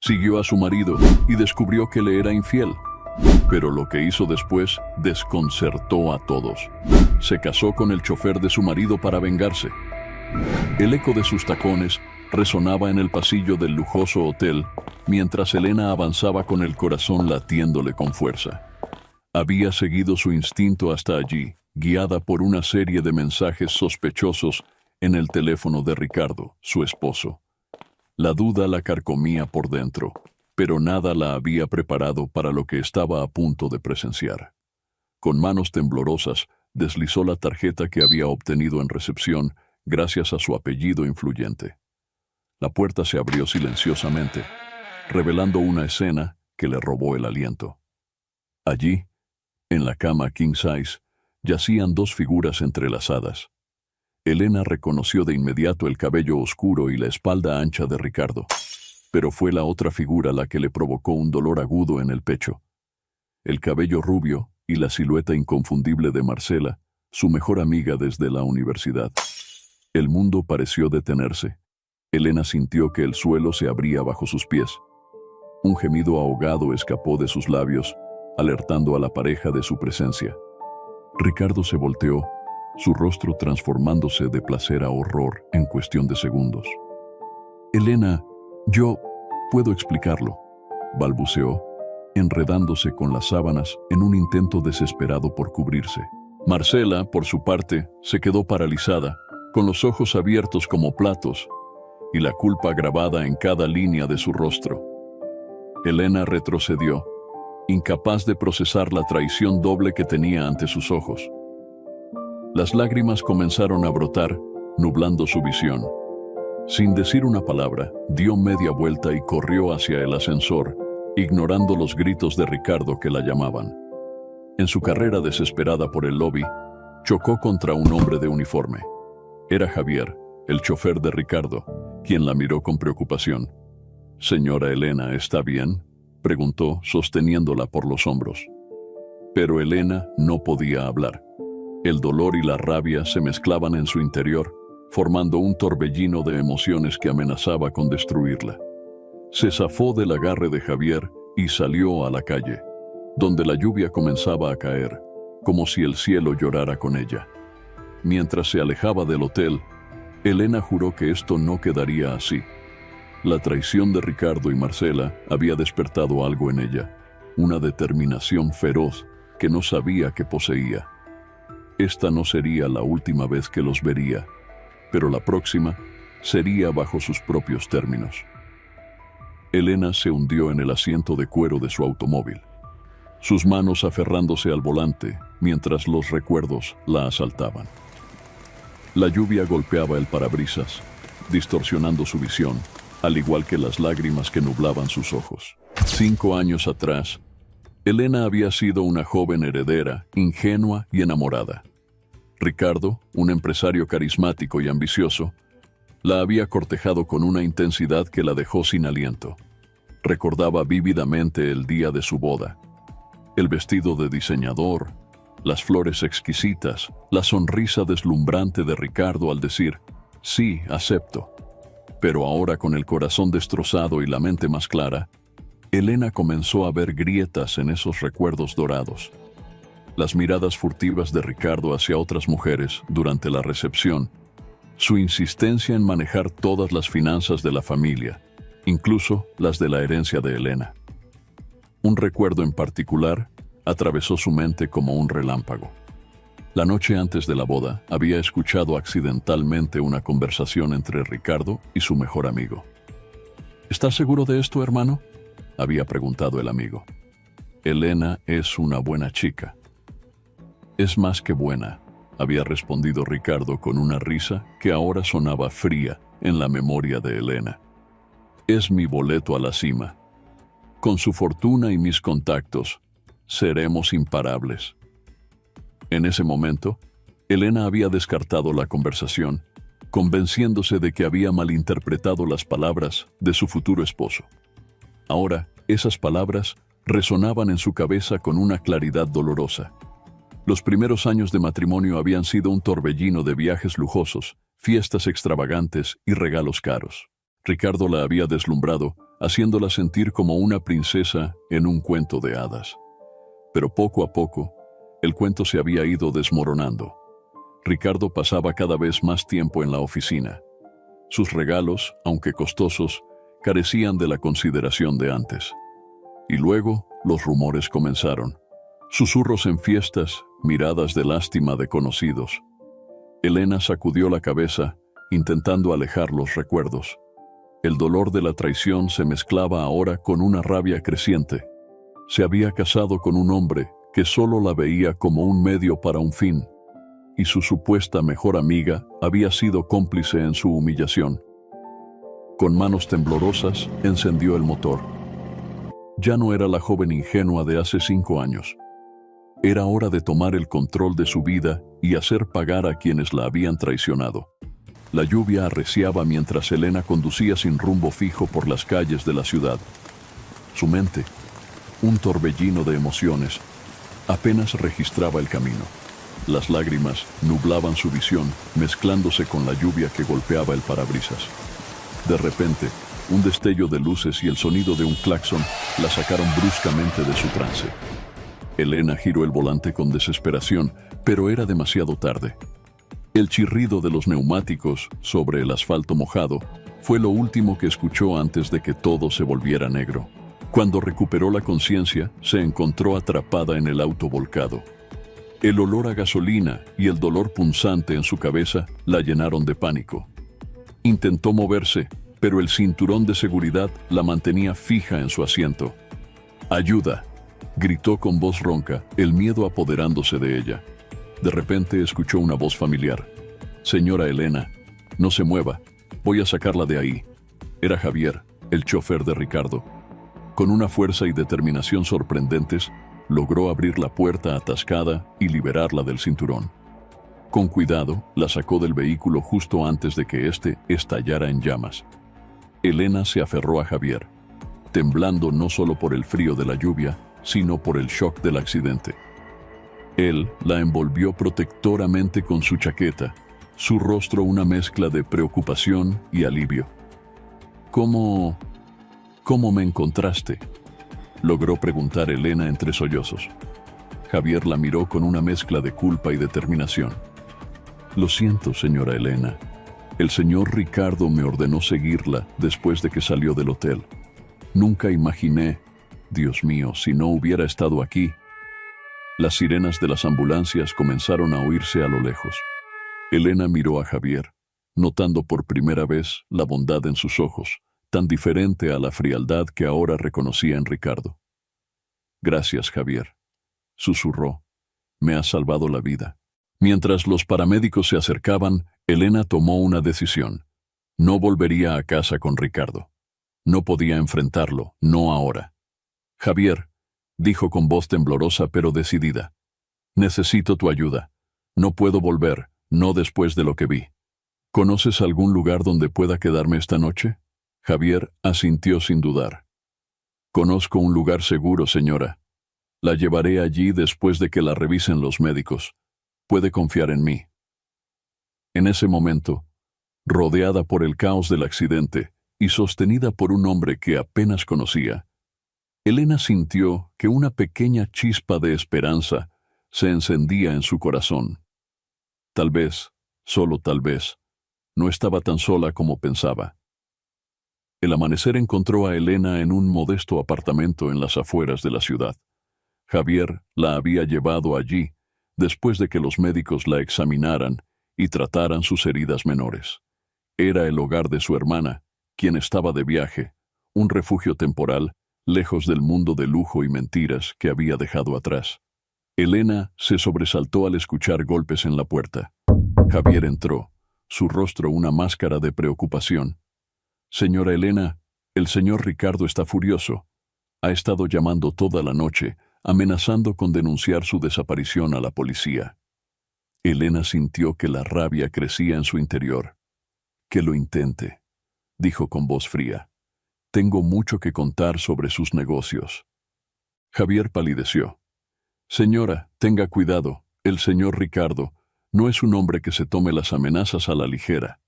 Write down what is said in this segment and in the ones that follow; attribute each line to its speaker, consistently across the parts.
Speaker 1: Siguió a su marido y descubrió que le era infiel. Pero lo que hizo después desconcertó a todos. Se casó con el chofer de su marido para vengarse. El eco de sus tacones resonaba en el pasillo del lujoso hotel mientras Elena avanzaba con el corazón latiéndole con fuerza. Había seguido su instinto hasta allí, guiada por una serie de mensajes sospechosos en el teléfono de Ricardo, su esposo. La duda la carcomía por dentro, pero nada la había preparado para lo que estaba a punto de presenciar. Con manos temblorosas, deslizó la tarjeta que había obtenido en recepción gracias a su apellido influyente. La puerta se abrió silenciosamente, revelando una escena que le robó el aliento. Allí, en la cama king size, yacían dos figuras entrelazadas. Elena reconoció de inmediato el cabello oscuro y la espalda ancha de Ricardo, pero fue la otra figura la que le provocó un dolor agudo en el pecho. El cabello rubio y la silueta inconfundible de Marcela, su mejor amiga desde la universidad. El mundo pareció detenerse. Elena sintió que el suelo se abría bajo sus pies. Un gemido ahogado escapó de sus labios, alertando a la pareja de su presencia. Ricardo se volteó, su rostro transformándose de placer a horror en cuestión de segundos. «Elena, yo puedo explicarlo», balbuceó, enredándose con las sábanas en un intento desesperado por cubrirse. Marcela, por su parte, se quedó paralizada, con los ojos abiertos como platos y la culpa grabada en cada línea de su rostro. Elena retrocedió, incapaz de procesar la traición doble que tenía ante sus ojos. Las lágrimas comenzaron a brotar, nublando su visión. Sin decir una palabra, dio media vuelta y corrió hacia el ascensor, ignorando los gritos de Ricardo que la llamaban. En su carrera desesperada por el lobby, chocó contra un hombre de uniforme. Era Javier, el chofer de Ricardo, quien la miró con preocupación. «Señora Elena, ¿está bien?», preguntó, sosteniéndola por los hombros. Pero Elena no podía hablar. El dolor y la rabia se mezclaban en su interior, formando un torbellino de emociones que amenazaba con destruirla. Se zafó del agarre de Javier y salió a la calle, donde la lluvia comenzaba a caer, como si el cielo llorara con ella. Mientras se alejaba del hotel, Elena juró que esto no quedaría así. La traición de Ricardo y Marcela había despertado algo en ella, una determinación feroz que no sabía que poseía. Esta no sería la última vez que los vería, pero la próxima sería bajo sus propios términos. Elena se hundió en el asiento de cuero de su automóvil, sus manos aferrándose al volante mientras los recuerdos la asaltaban. La lluvia golpeaba el parabrisas, distorsionando su visión, al igual que las lágrimas que nublaban sus ojos. 5 años atrás, Elena había sido una joven heredera, ingenua y enamorada. Ricardo, un empresario carismático y ambicioso, la había cortejado con una intensidad que la dejó sin aliento. Recordaba vívidamente el día de su boda, el vestido de diseñador, las flores exquisitas, la sonrisa deslumbrante de Ricardo al decir, «Sí, acepto». Pero ahora, con el corazón destrozado y la mente más clara, Elena comenzó a ver grietas en esos recuerdos dorados. Las miradas furtivas de Ricardo hacia otras mujeres durante la recepción, su insistencia en manejar todas las finanzas de la familia, incluso las de la herencia de Elena. Un recuerdo en particular atravesó su mente como un relámpago. La noche antes de la boda, había escuchado accidentalmente una conversación entre Ricardo y su mejor amigo. «¿Estás seguro de esto, hermano?», había preguntado el amigo. «Elena es una buena chica». «Es más que buena», había respondido Ricardo con una risa que ahora sonaba fría en la memoria de Elena. «Es mi boleto a la cima. Con su fortuna y mis contactos, seremos imparables». En ese momento, Elena había descartado la conversación, convenciéndose de que había malinterpretado las palabras de su futuro esposo. Ahora, esas palabras resonaban en su cabeza con una claridad dolorosa. Los primeros años de matrimonio habían sido un torbellino de viajes lujosos, fiestas extravagantes y regalos caros. Ricardo la había deslumbrado, haciéndola sentir como una princesa en un cuento de hadas. Pero poco a poco, el cuento se había ido desmoronando. Ricardo pasaba cada vez más tiempo en la oficina. Sus regalos, aunque costosos, carecían de la consideración de antes. Y luego, los rumores comenzaron. Susurros en fiestas, miradas de lástima de conocidos. Elena sacudió la cabeza, intentando alejar los recuerdos. El dolor de la traición se mezclaba ahora con una rabia creciente. Se había casado con un hombre que solo la veía como un medio para un fin, y su supuesta mejor amiga había sido cómplice en su humillación. Con manos temblorosas, encendió el motor. Ya no era la joven ingenua de hace 5 años. Era hora de tomar el control de su vida y hacer pagar a quienes la habían traicionado. La lluvia arreciaba mientras Elena conducía sin rumbo fijo por las calles de la ciudad. Su mente, un torbellino de emociones, apenas registraba el camino. Las lágrimas nublaban su visión, mezclándose con la lluvia que golpeaba el parabrisas. De repente, un destello de luces y el sonido de un claxon la sacaron bruscamente de su trance. Elena giró el volante con desesperación, pero era demasiado tarde. El chirrido de los neumáticos sobre el asfalto mojado fue lo último que escuchó antes de que todo se volviera negro. Cuando recuperó la conciencia, se encontró atrapada en el auto volcado. El olor a gasolina y el dolor punzante en su cabeza la llenaron de pánico. Intentó moverse, pero el cinturón de seguridad la mantenía fija en su asiento. ¡Ayuda!, gritó con voz ronca, el miedo apoderándose de ella. De repente escuchó una voz familiar. «Señora Elena, no se mueva, voy a sacarla de ahí». Era Javier, el chofer de Ricardo. Con una fuerza y determinación sorprendentes, logró abrir la puerta atascada y liberarla del cinturón. Con cuidado, la sacó del vehículo justo antes de que éste estallara en llamas. Elena se aferró a Javier, temblando no solo por el frío de la lluvia, sino por el shock del accidente. Él la envolvió protectoramente con su chaqueta, su rostro una mezcla de preocupación y alivio. ¿Cómo me encontraste?», logró preguntar Elena entre sollozos. Javier la miró con una mezcla de culpa y determinación. «Lo siento, señora Elena. El señor Ricardo me ordenó seguirla después de que salió del hotel. Nunca imaginé, Dios mío, si no hubiera estado aquí». Las sirenas de las ambulancias comenzaron a oírse a lo lejos. Elena miró a Javier, notando por primera vez la bondad en sus ojos, tan diferente a la frialdad que ahora reconocía en Ricardo. «Gracias, Javier», susurró. «Me has salvado la vida». Mientras los paramédicos se acercaban, Elena tomó una decisión. No volvería a casa con Ricardo. No podía enfrentarlo, no ahora. «Javier», dijo con voz temblorosa pero decidida, «necesito tu ayuda. No puedo volver, no después de lo que vi. ¿Conoces algún lugar donde pueda quedarme esta noche?». Javier asintió sin dudar. «Conozco un lugar seguro, señora. La llevaré allí después de que la revisen los médicos. Puede confiar en mí». En ese momento, rodeada por el caos del accidente y sostenida por un hombre que apenas conocía, Elena sintió que una pequeña chispa de esperanza se encendía en su corazón. Tal vez, solo tal vez, no estaba tan sola como pensaba. El amanecer encontró a Elena en un modesto apartamento en las afueras de la ciudad. Javier la había llevado allí después de que los médicos la examinaran y trataran sus heridas menores. Era el hogar de su hermana, quien estaba de viaje, un refugio temporal, lejos del mundo de lujo y mentiras que había dejado atrás. Elena se sobresaltó al escuchar golpes en la puerta. Javier entró, su rostro una máscara de preocupación. «Señora Elena, el señor Ricardo está furioso. Ha estado llamando toda la noche, amenazando con denunciar su desaparición a la policía». Elena sintió que la rabia crecía en su interior. «Que lo intente», dijo con voz fría. «Tengo mucho que contar sobre sus negocios». Javier palideció. «Señora, tenga cuidado. El señor Ricardo no es un hombre que se tome las amenazas a la ligera».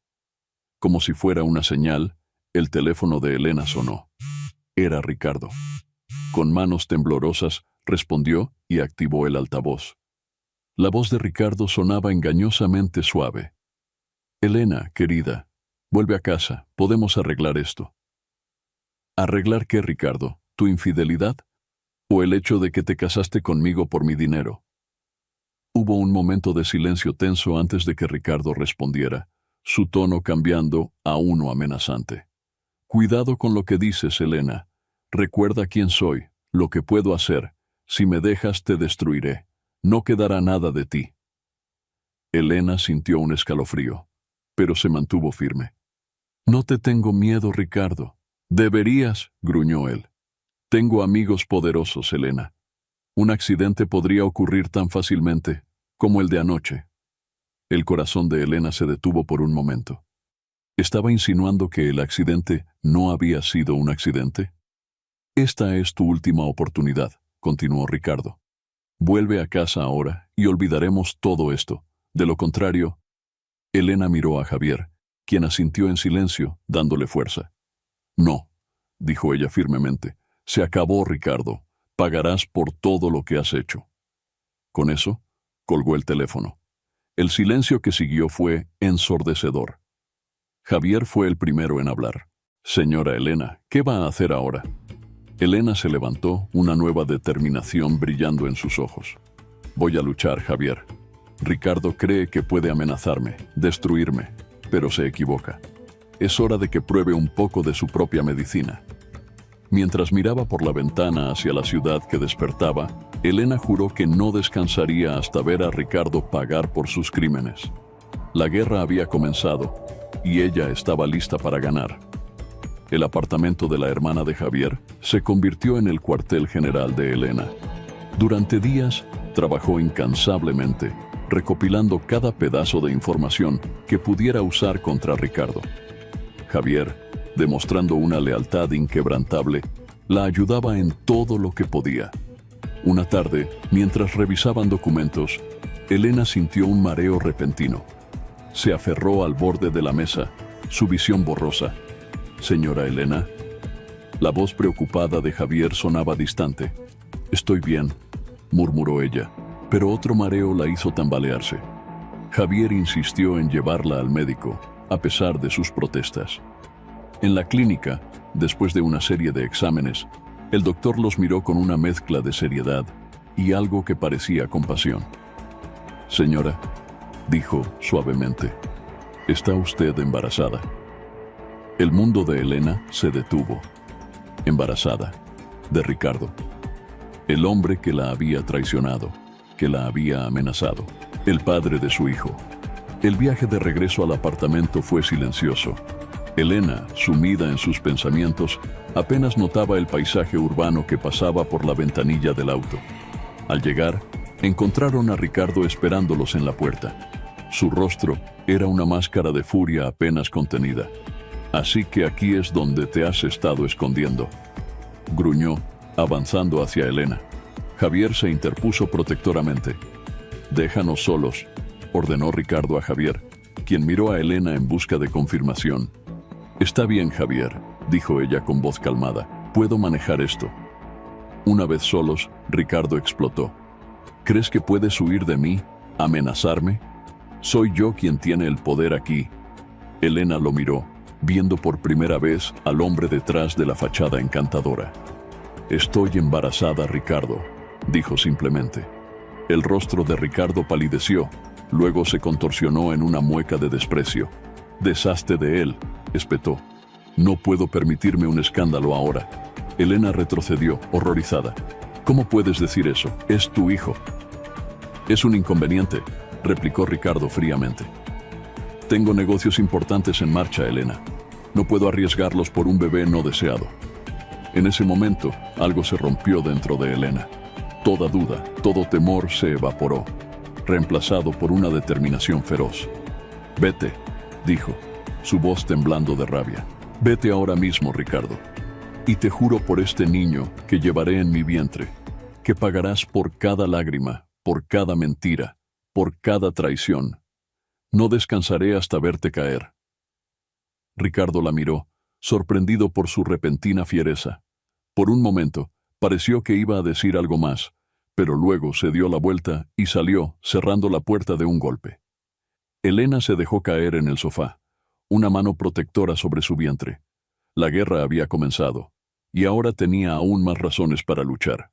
Speaker 1: Como si fuera una señal, El teléfono de Elena sonó. Era Ricardo. Con manos temblorosas, respondió y activó el altavoz. La voz de Ricardo sonaba engañosamente suave. Elena, querida, vuelve a casa, podemos arreglar esto. ¿Arreglar qué, Ricardo? ¿Tu infidelidad? ¿O el hecho de que te casaste conmigo por mi dinero? Hubo un momento de silencio tenso antes de que Ricardo respondiera, su tono cambiando a uno amenazante. Cuidado con lo que dices, Elena. Recuerda quién soy, lo que puedo hacer. Si me dejas, te destruiré. No quedará nada de ti. Elena sintió un escalofrío, pero se mantuvo firme. No te tengo miedo, Ricardo. Deberías, gruñó él. Tengo amigos poderosos, Elena. Un accidente podría ocurrir tan fácilmente como el de anoche. El corazón de Elena se detuvo por un momento. ¿Estaba insinuando que el accidente no había sido un accidente? Esta es tu última oportunidad, continuó Ricardo. Vuelve a casa ahora y olvidaremos todo esto. De lo contrario, Elena miró a Javier, quien asintió en silencio, dándole fuerza. No, dijo ella firmemente. Se acabó, Ricardo. Pagarás por todo lo que has hecho. Con eso, colgó el teléfono. El silencio que siguió fue ensordecedor. Javier fue el primero en hablar. Señora Elena, ¿qué va a hacer ahora? Elena se levantó, una nueva determinación brillando en sus ojos. Voy a luchar, Javier. Ricardo cree que puede amenazarme, destruirme, pero se equivoca. Es hora de que pruebe un poco de su propia medicina. Mientras miraba por la ventana hacia la ciudad que despertaba, Elena juró que no descansaría hasta ver a Ricardo pagar por sus crímenes. La guerra había comenzado, y ella estaba lista para ganar. El apartamento de la hermana de Javier se convirtió en el cuartel general de Elena. Durante días, trabajó incansablemente, recopilando cada pedazo de información que pudiera usar contra Ricardo. Javier, demostrando una lealtad inquebrantable, la ayudaba en todo lo que podía. Una tarde, mientras revisaban documentos, Elena sintió un mareo repentino. Se aferró al borde de la mesa, su visión borrosa. Señora Elena. La voz preocupada de Javier sonaba distante. Estoy bien, murmuró ella, pero otro mareo la hizo tambalearse. Javier insistió en llevarla al médico, a pesar de sus protestas. En la clínica, después de una serie de exámenes, el doctor los miró con una mezcla de seriedad y algo que parecía compasión. Señora, dijo suavemente, está usted embarazada. El mundo de Elena se detuvo. Embarazada, de Ricardo. El hombre que la había traicionado, que la había amenazado, el padre de su hijo. El viaje de regreso al apartamento fue silencioso. Elena, sumida en sus pensamientos, apenas notaba el paisaje urbano que pasaba por la ventanilla del auto. Al llegar, encontraron a Ricardo esperándolos en la puerta. Su rostro era una máscara de furia apenas contenida. Así que aquí es donde te has estado escondiendo, gruñó, avanzando hacia Elena. Javier se interpuso protectoramente. Déjanos solos, ordenó Ricardo a Javier, quien miró a Elena en busca de confirmación. Está bien, Javier, dijo ella con voz calmada. Puedo manejar esto. Una vez solos, Ricardo explotó. ¿Crees que puedes huir de mí? ¿Amenazarme? Soy yo quien tiene el poder aquí. Elena lo miró, viendo por primera vez al hombre detrás de la fachada encantadora. Estoy embarazada, Ricardo, dijo simplemente. El rostro de Ricardo palideció, luego se contorsionó en una mueca de desprecio. Deshazte de él, espetó. No puedo permitirme un escándalo ahora. Elena retrocedió, horrorizada. ¿Cómo puedes decir eso? Es tu hijo. Es un inconveniente, replicó Ricardo fríamente. Tengo negocios importantes en marcha, Elena. No puedo arriesgarlos por un bebé no deseado. En ese momento, algo se rompió dentro de Elena. Toda duda, todo temor se evaporó, reemplazado por una determinación feroz. Vete, dijo, su voz temblando de rabia. Vete ahora mismo, Ricardo. Y te juro por este niño que llevaré en mi vientre, que pagarás por cada lágrima, por cada mentira, por cada traición. No descansaré hasta verte caer. Ricardo la miró, sorprendido por su repentina fiereza. Por un momento, pareció que iba a decir algo más, pero luego se dio la vuelta y salió, cerrando la puerta de un golpe. Elena se dejó caer en el sofá, una mano protectora sobre su vientre. La guerra había comenzado, y ahora tenía aún más razones para luchar.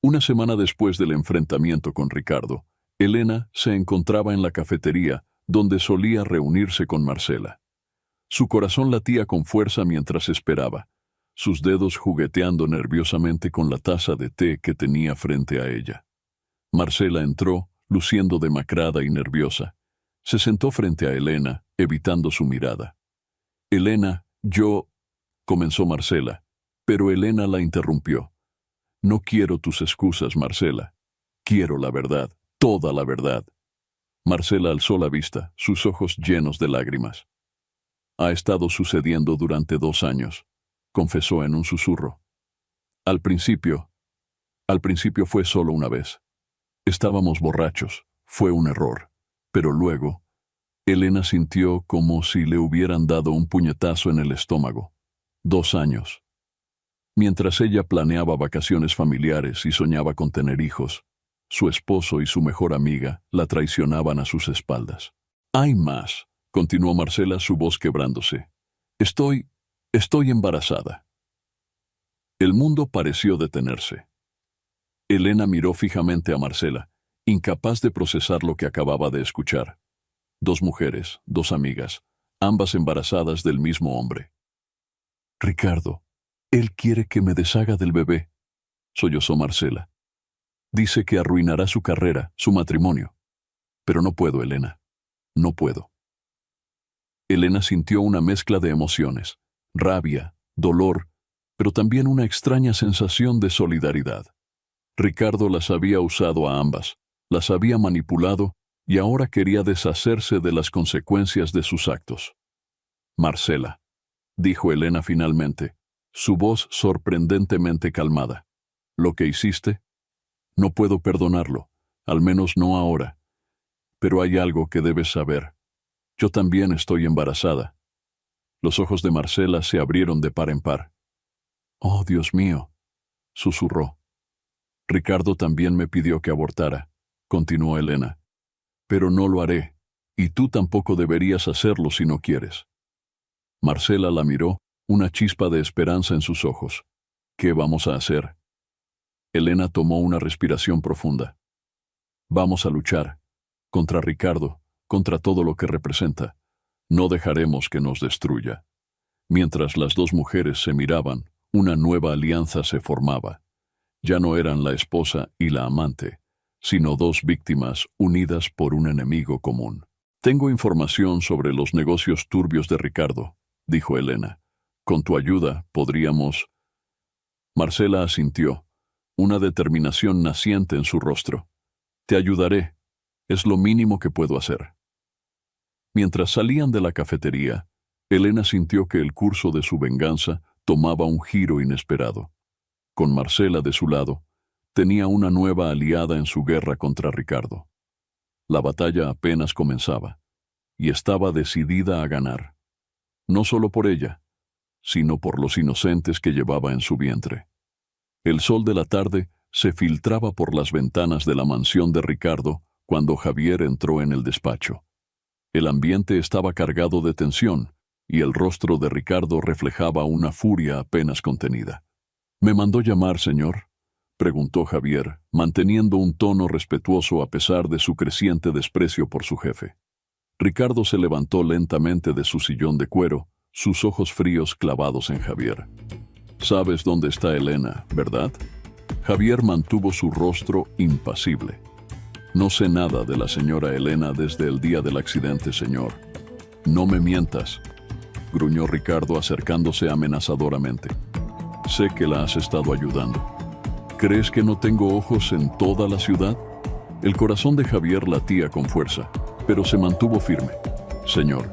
Speaker 1: Una semana después del enfrentamiento con Ricardo, Elena se encontraba en la cafetería donde solía reunirse con Marcela. Su corazón latía con fuerza mientras esperaba, sus dedos jugueteando nerviosamente con la taza de té que tenía frente a ella. Marcela entró, luciendo demacrada y nerviosa. Se sentó frente a Elena, evitando su mirada. «Elena, comenzó Marcela, pero Elena la interrumpió. «No quiero tus excusas, Marcela. Quiero la verdad, toda la verdad». Marcela alzó la vista, sus ojos llenos de lágrimas. «Ha estado sucediendo durante 2 años», confesó en un susurro. Al principio fue solo una vez. Estábamos borrachos, fue un error. Pero luego, Elena sintió como si le hubieran dado un puñetazo en el estómago. 2 años. Mientras ella planeaba vacaciones familiares y soñaba con tener hijos, su esposo y su mejor amiga la traicionaban a sus espaldas. «Hay más», continuó Marcela, su voz quebrándose. Estoy embarazada». El mundo pareció detenerse. Elena miró fijamente a Marcela, incapaz de procesar lo que acababa de escuchar. 2 mujeres, 2 amigas, ambas embarazadas del mismo hombre. «Ricardo, él quiere que me deshaga del bebé», sollozó Marcela. «Dice que arruinará su carrera, su matrimonio. Pero no puedo, Elena. No puedo». Elena sintió una mezcla de emociones, rabia, dolor, pero también una extraña sensación de solidaridad. Ricardo las había usado a ambas, las había manipulado y ahora quería deshacerse de las consecuencias de sus actos. «Marcela», dijo Elena finalmente, su voz sorprendentemente calmada. «Lo que hiciste, no puedo perdonarlo, al menos no ahora. Pero hay algo que debes saber. Yo también estoy embarazada». Los ojos de Marcela se abrieron de par en par. «Oh, Dios mío», susurró. «Ricardo también me pidió que abortara», continuó Elena. «Pero no lo haré, y tú tampoco deberías hacerlo si no quieres». Marcela la miró, una chispa de esperanza en sus ojos. «¿Qué vamos a hacer?» Elena tomó una respiración profunda. «Vamos a luchar. Contra Ricardo, contra todo lo que representa. No dejaremos que nos destruya». Mientras las 2 mujeres se miraban, una nueva alianza se formaba. Ya no eran la esposa y la amante, sino 2 víctimas unidas por un enemigo común. «Tengo información sobre los negocios turbios de Ricardo», dijo Elena. «Con tu ayuda podríamos...» Marcela asintió, una determinación naciente en su rostro. «Te ayudaré. Es lo mínimo que puedo hacer». Mientras salían de la cafetería, Elena sintió que el curso de su venganza tomaba un giro inesperado. Con Marcela de su lado, tenía una nueva aliada en su guerra contra Ricardo. La batalla apenas comenzaba, y estaba decidida a ganar. No solo por ella, sino por los inocentes que llevaba en su vientre. El sol de la tarde se filtraba por las ventanas de la mansión de Ricardo cuando Javier entró en el despacho. El ambiente estaba cargado de tensión, y el rostro de Ricardo reflejaba una furia apenas contenida. «¿Me mandó llamar, señor?», preguntó Javier, manteniendo un tono respetuoso a pesar de su creciente desprecio por su jefe. Ricardo se levantó lentamente de su sillón de cuero, sus ojos fríos clavados en Javier. «Sabes dónde está Elena, ¿verdad?». Javier mantuvo su rostro impasible. «No sé nada de la señora Elena desde el día del accidente, señor». «No me mientas», gruñó Ricardo acercándose amenazadoramente. «Sé que la has estado ayudando. ¿Crees que no tengo ojos en toda la ciudad?». El corazón de Javier latía con fuerza, pero se mantuvo firme. «Señor,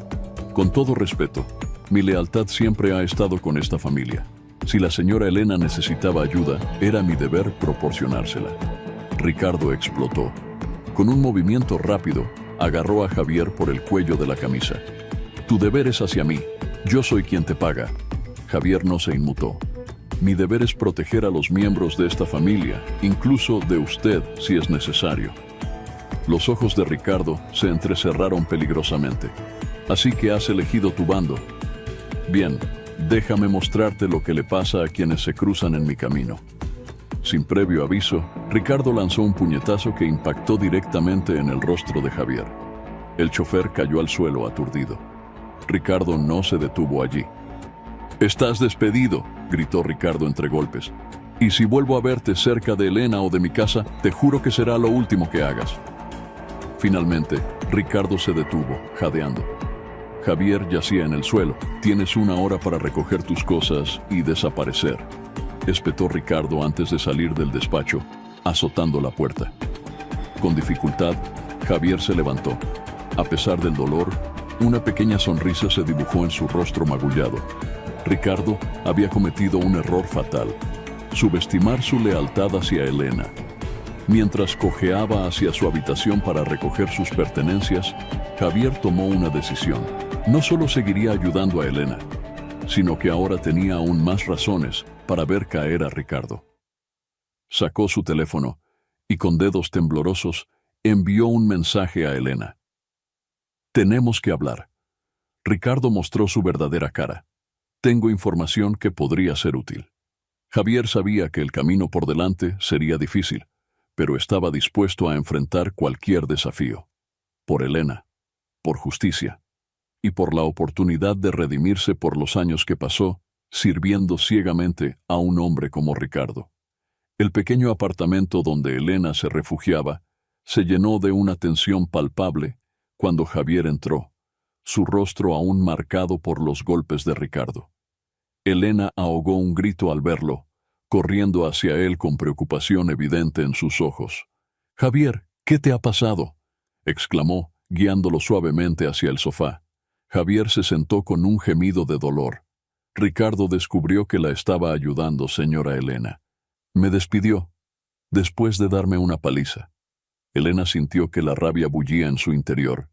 Speaker 1: con todo respeto, mi lealtad siempre ha estado con esta familia. Si la señora Elena necesitaba ayuda, era mi deber proporcionársela». Ricardo explotó. Con un movimiento rápido, agarró a Javier por el cuello de la camisa. «Tu deber es hacia mí. Yo soy quien te paga. Javier no se inmutó. Mi deber es proteger a los miembros de esta familia, incluso de usted si es necesario. Los ojos de Ricardo se entrecerraron peligrosamente. Así que has elegido tu bando. Bien, déjame mostrarte lo que le pasa a quienes se cruzan en mi camino. Sin previo aviso, Ricardo lanzó un puñetazo que impactó directamente en el rostro de Javier. El chofer cayó al suelo aturdido. Ricardo no se detuvo allí. «Estás despedido», gritó Ricardo entre golpes. «Y si vuelvo a verte cerca de Elena o de mi casa, te juro que será lo último que hagas». Finalmente, Ricardo se detuvo, jadeando. Javier yacía en el suelo. «Tienes 1 hora para recoger tus cosas y desaparecer», espetó Ricardo antes de salir del despacho, azotando la puerta. Con dificultad, Javier se levantó. A pesar del dolor, una pequeña sonrisa se dibujó en su rostro magullado. Ricardo había cometido un error fatal: subestimar su lealtad hacia Elena. Mientras cojeaba hacia su habitación para recoger sus pertenencias, Javier tomó una decisión. No solo seguiría ayudando a Elena, sino que ahora tenía aún más razones para ver caer a Ricardo. Sacó su teléfono y con dedos temblorosos envió un mensaje a Elena. «Tenemos que hablar». Ricardo mostró su verdadera cara. «Tengo información que podría ser útil». Javier sabía que el camino por delante sería difícil, pero estaba dispuesto a enfrentar cualquier desafío. Por Elena, por justicia y por la oportunidad de redimirse por los años que pasó sirviendo ciegamente a un hombre como Ricardo. El pequeño apartamento donde Elena se refugiaba se llenó de una tensión palpable cuando Javier entró, su rostro aún marcado por los golpes de Ricardo. Elena ahogó un grito al verlo, corriendo hacia él con preocupación evidente en sus ojos. «Javier, ¿qué te ha pasado?», exclamó, guiándolo suavemente hacia el sofá. Javier se sentó con un gemido de dolor. Ricardo descubrió que la estaba ayudando, señora Elena. «Me despidió, después de darme una paliza». Elena sintió que la rabia bullía en su interior.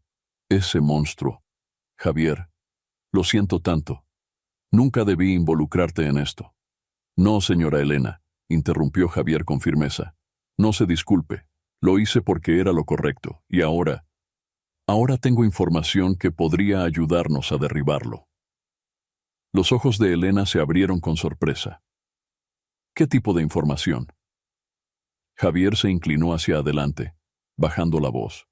Speaker 1: «Ese monstruo. Javier, lo siento tanto. Nunca debí involucrarte en esto». «No, señora Elena», interrumpió Javier con firmeza. «No se disculpe. Lo hice porque era lo correcto, y ahora tengo información que podría ayudarnos a derribarlo». Los ojos de Elena se abrieron con sorpresa. «¿Qué tipo de información?». Javier se inclinó hacia adelante, bajando la voz.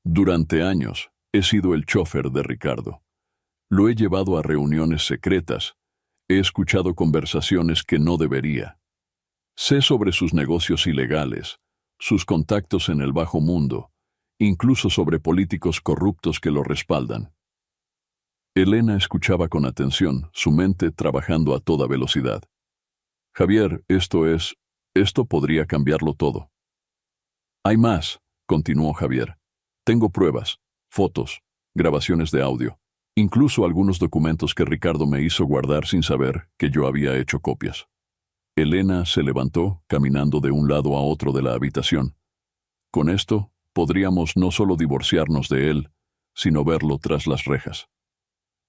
Speaker 1: «Durante años he sido el chofer de Ricardo. Lo he llevado a reuniones secretas. He escuchado conversaciones que no debería. Sé sobre sus negocios ilegales, sus contactos en el bajo mundo, incluso sobre políticos corruptos que lo respaldan». Elena escuchaba con atención, su mente trabajando a toda velocidad. «Javier, esto podría cambiarlo todo». «Hay más», continuó Javier. «Tengo pruebas, fotos, grabaciones de audio, incluso algunos documentos que Ricardo me hizo guardar sin saber que yo había hecho copias». Elena se levantó, caminando de un lado a otro de la habitación. «Con esto, podríamos no solo divorciarnos de él, sino verlo tras las rejas».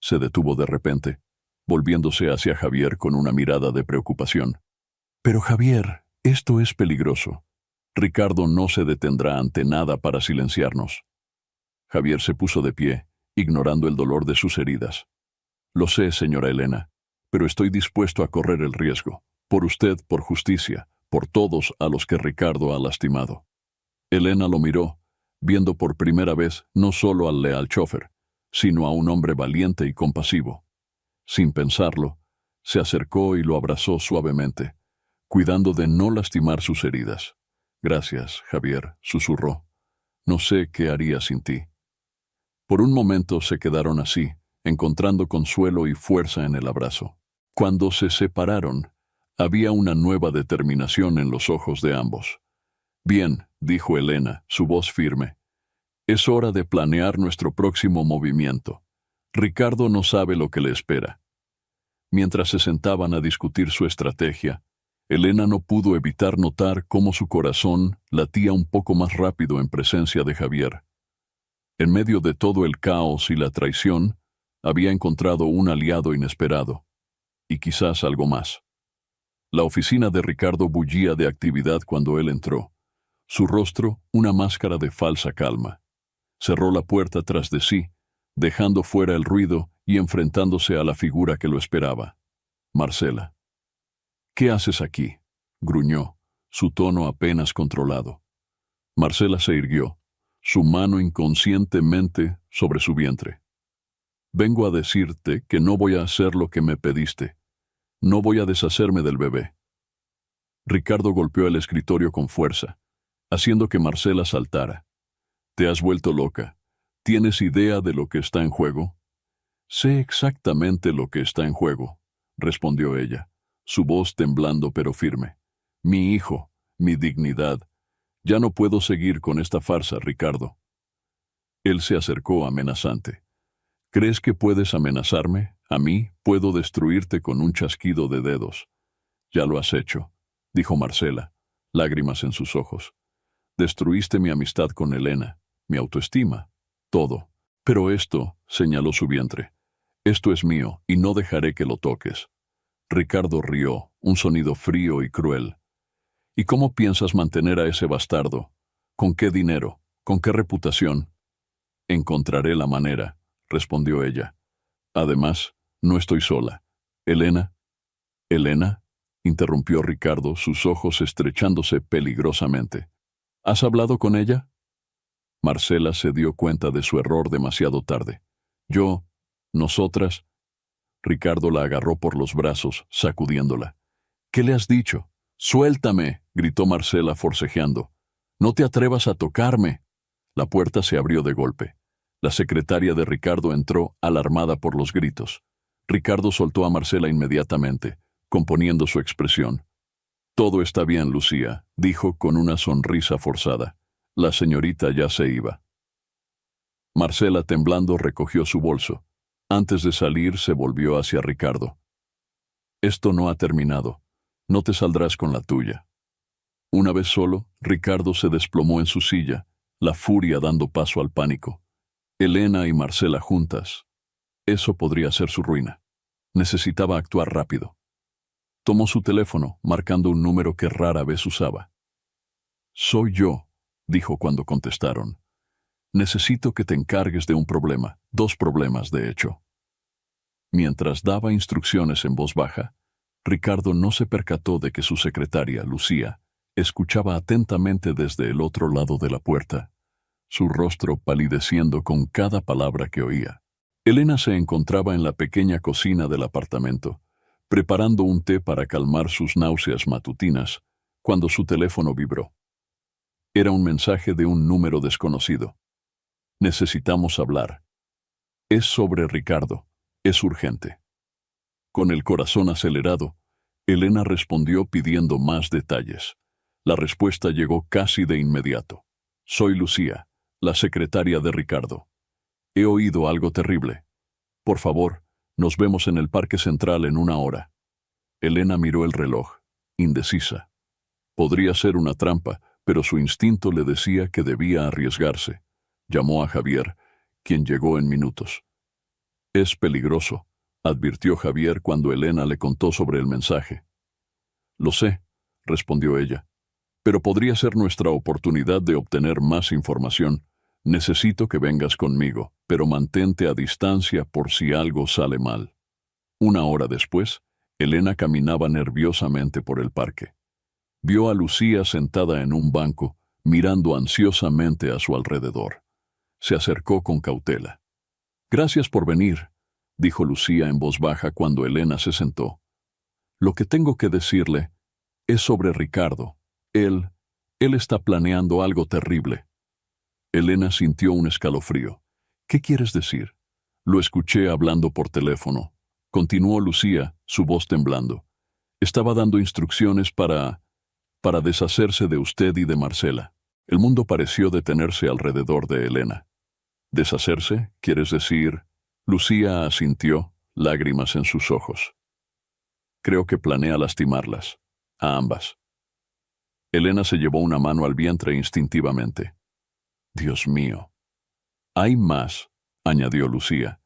Speaker 1: Se detuvo de repente, volviéndose hacia Javier con una mirada de preocupación. «Pero Javier, esto es peligroso. Ricardo no se detendrá ante nada para silenciarnos». Javier se puso de pie, ignorando el dolor de sus heridas. «Lo sé, señora Elena, pero estoy dispuesto a correr el riesgo. Por usted, por justicia, por todos a los que Ricardo ha lastimado». Elena lo miró, viendo por primera vez no solo al leal chofer, sino a un hombre valiente y compasivo. Sin pensarlo, se acercó y lo abrazó suavemente, cuidando de no lastimar sus heridas. «Gracias, Javier», susurró. «No sé qué haría sin ti». Por un momento se quedaron así, encontrando consuelo y fuerza en el abrazo. Cuando se separaron, había una nueva determinación en los ojos de ambos. «Bien», dijo Elena, su voz firme. «Es hora de planear nuestro próximo movimiento. Ricardo no sabe lo que le espera». Mientras se sentaban a discutir su estrategia, Elena no pudo evitar notar cómo su corazón latía un poco más rápido en presencia de Javier. En medio de todo el caos y la traición, había encontrado un aliado inesperado. y quizás algo más. La oficina de Ricardo bullía de actividad cuando él entró. Su rostro, una máscara de falsa calma. Cerró la puerta tras de sí, dejando fuera el ruido y enfrentándose a la figura que lo esperaba. Marcela. «¿Qué haces aquí?», gruñó, su tono apenas controlado. Marcela se irguió, su mano inconscientemente sobre su vientre. «Vengo a decirte que no voy a hacer lo que me pediste. No voy a deshacerme del bebé». Ricardo golpeó el escritorio con fuerza, haciendo que Marcela saltara. «Te has vuelto loca. ¿Tienes idea de lo que está en juego?». «Sé exactamente lo que está en juego», respondió ella, su voz temblando pero firme. «Mi hijo, mi dignidad. Ya no puedo seguir con esta farsa, Ricardo». Él se acercó amenazante. «¿Crees que puedes amenazarme? A mí puedo destruirte con un chasquido de dedos». «Ya lo has hecho», dijo Marcela, lágrimas en sus ojos. «Destruiste mi amistad con Elena, mi autoestima, todo. Pero esto», señaló su vientre, «esto es mío y no dejaré que lo toques». Ricardo rió, un sonido frío y cruel. «¿Y cómo piensas mantener a ese bastardo? ¿Con qué dinero? ¿Con qué reputación?» «Encontraré la manera», respondió ella. «Además, no estoy sola. Elena». «¿Elena?», interrumpió Ricardo, sus ojos estrechándose peligrosamente. «¿Has hablado con ella?». Marcela se dio cuenta de su error demasiado tarde. «Nosotras». Ricardo la agarró por los brazos, sacudiéndola. «¿Qué le has dicho?». «Suéltame», gritó Marcela forcejeando. «No te atrevas a tocarme». La puerta se abrió de golpe. La secretaria de Ricardo entró, alarmada por los gritos. Ricardo soltó a Marcela inmediatamente, componiendo su expresión. «Todo está bien, Lucía», dijo con una sonrisa forzada. «La señorita ya se iba». Marcela, temblando, recogió su bolso. Antes de salir, se volvió hacia Ricardo. «Esto no ha terminado. No te saldrás con la tuya». Una vez solo, Ricardo se desplomó en su silla, la furia dando paso al pánico. Elena y Marcela juntas. Eso podría ser su ruina. Necesitaba actuar rápido. Tomó su teléfono, marcando un número que rara vez usaba. «Soy yo», dijo cuando contestaron. «Necesito que te encargues de un problema, 2 problemas, de hecho». Mientras daba instrucciones en voz baja, Ricardo no se percató de que su secretaria, Lucía, escuchaba atentamente desde el otro lado de la puerta, su rostro palideciendo con cada palabra que oía. Elena se encontraba en la pequeña cocina del apartamento, preparando un té para calmar sus náuseas matutinas, cuando su teléfono vibró. Era un mensaje de un número desconocido. «Necesitamos hablar. Es sobre Ricardo. Es urgente». Con el corazón acelerado, Elena respondió pidiendo más detalles. La respuesta llegó casi de inmediato. «Soy Lucía, la secretaria de Ricardo. He oído algo terrible. Por favor, nos vemos en el Parque Central en 1 hora». Elena miró el reloj, indecisa. Podría ser una trampa, pero su instinto le decía que debía arriesgarse. Llamó a Javier, quien llegó en minutos. «Es peligroso», advirtió Javier cuando Elena le contó sobre el mensaje. «Lo sé», respondió ella, «pero podría ser nuestra oportunidad de obtener más información. Necesito que vengas conmigo, pero mantente a distancia por si algo sale mal». 1 hora después, Elena caminaba nerviosamente por el parque. Vio a Lucía sentada en un banco, mirando ansiosamente a su alrededor. Se acercó con cautela. «Gracias por venir», dijo Lucía en voz baja cuando Elena se sentó. «Lo que tengo que decirle es sobre Ricardo. Él está planeando algo terrible». Elena sintió un escalofrío. «¿Qué quieres decir?». «Lo escuché hablando por teléfono», continuó Lucía, su voz temblando. «Estaba dando instrucciones para deshacerse de usted y de Marcela». El mundo pareció detenerse alrededor de Elena. «¿Deshacerse? ¿Quieres decir?». Lucía asintió, lágrimas en sus ojos. «Creo que planea lastimarlas, a ambas». Elena se llevó una mano al vientre instintivamente. «Dios mío». «Hay más», añadió Lucía.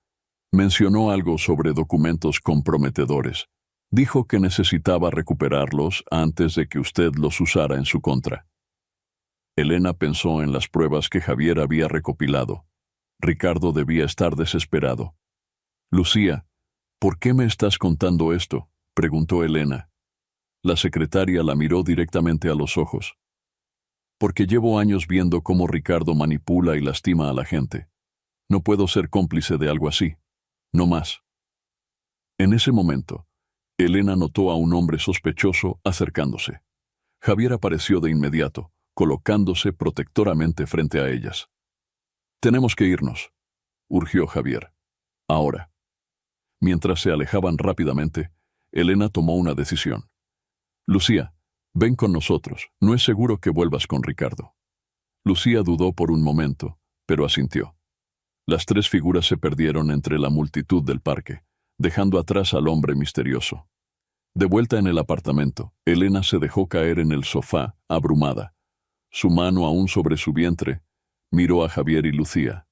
Speaker 1: «Mencionó algo sobre documentos comprometedores. Dijo que necesitaba recuperarlos antes de que usted los usara en su contra. Elena pensó en las pruebas que Javier había recopilado. Ricardo debía estar desesperado. «Lucía, ¿por qué me estás contando esto?», preguntó Elena. La secretaria la miró directamente a los ojos. «Porque llevo años viendo cómo Ricardo manipula y lastima a la gente. No puedo ser cómplice de algo así. No más». En ese momento, Elena notó a un hombre sospechoso acercándose. Javier apareció de inmediato, colocándose protectoramente frente a ellas. «Tenemos que irnos», urgió Javier. «Ahora». Mientras se alejaban rápidamente, Elena tomó una decisión. «Lucía, ven con nosotros. No es seguro que vuelvas con Ricardo». Lucía dudó por un momento, pero asintió. Las tres figuras se perdieron entre la multitud del parque, dejando atrás al hombre misterioso. De vuelta en el apartamento, Elena se dejó caer en el sofá, abrumada. Su mano aún sobre su vientre, miró a Javier y Lucía.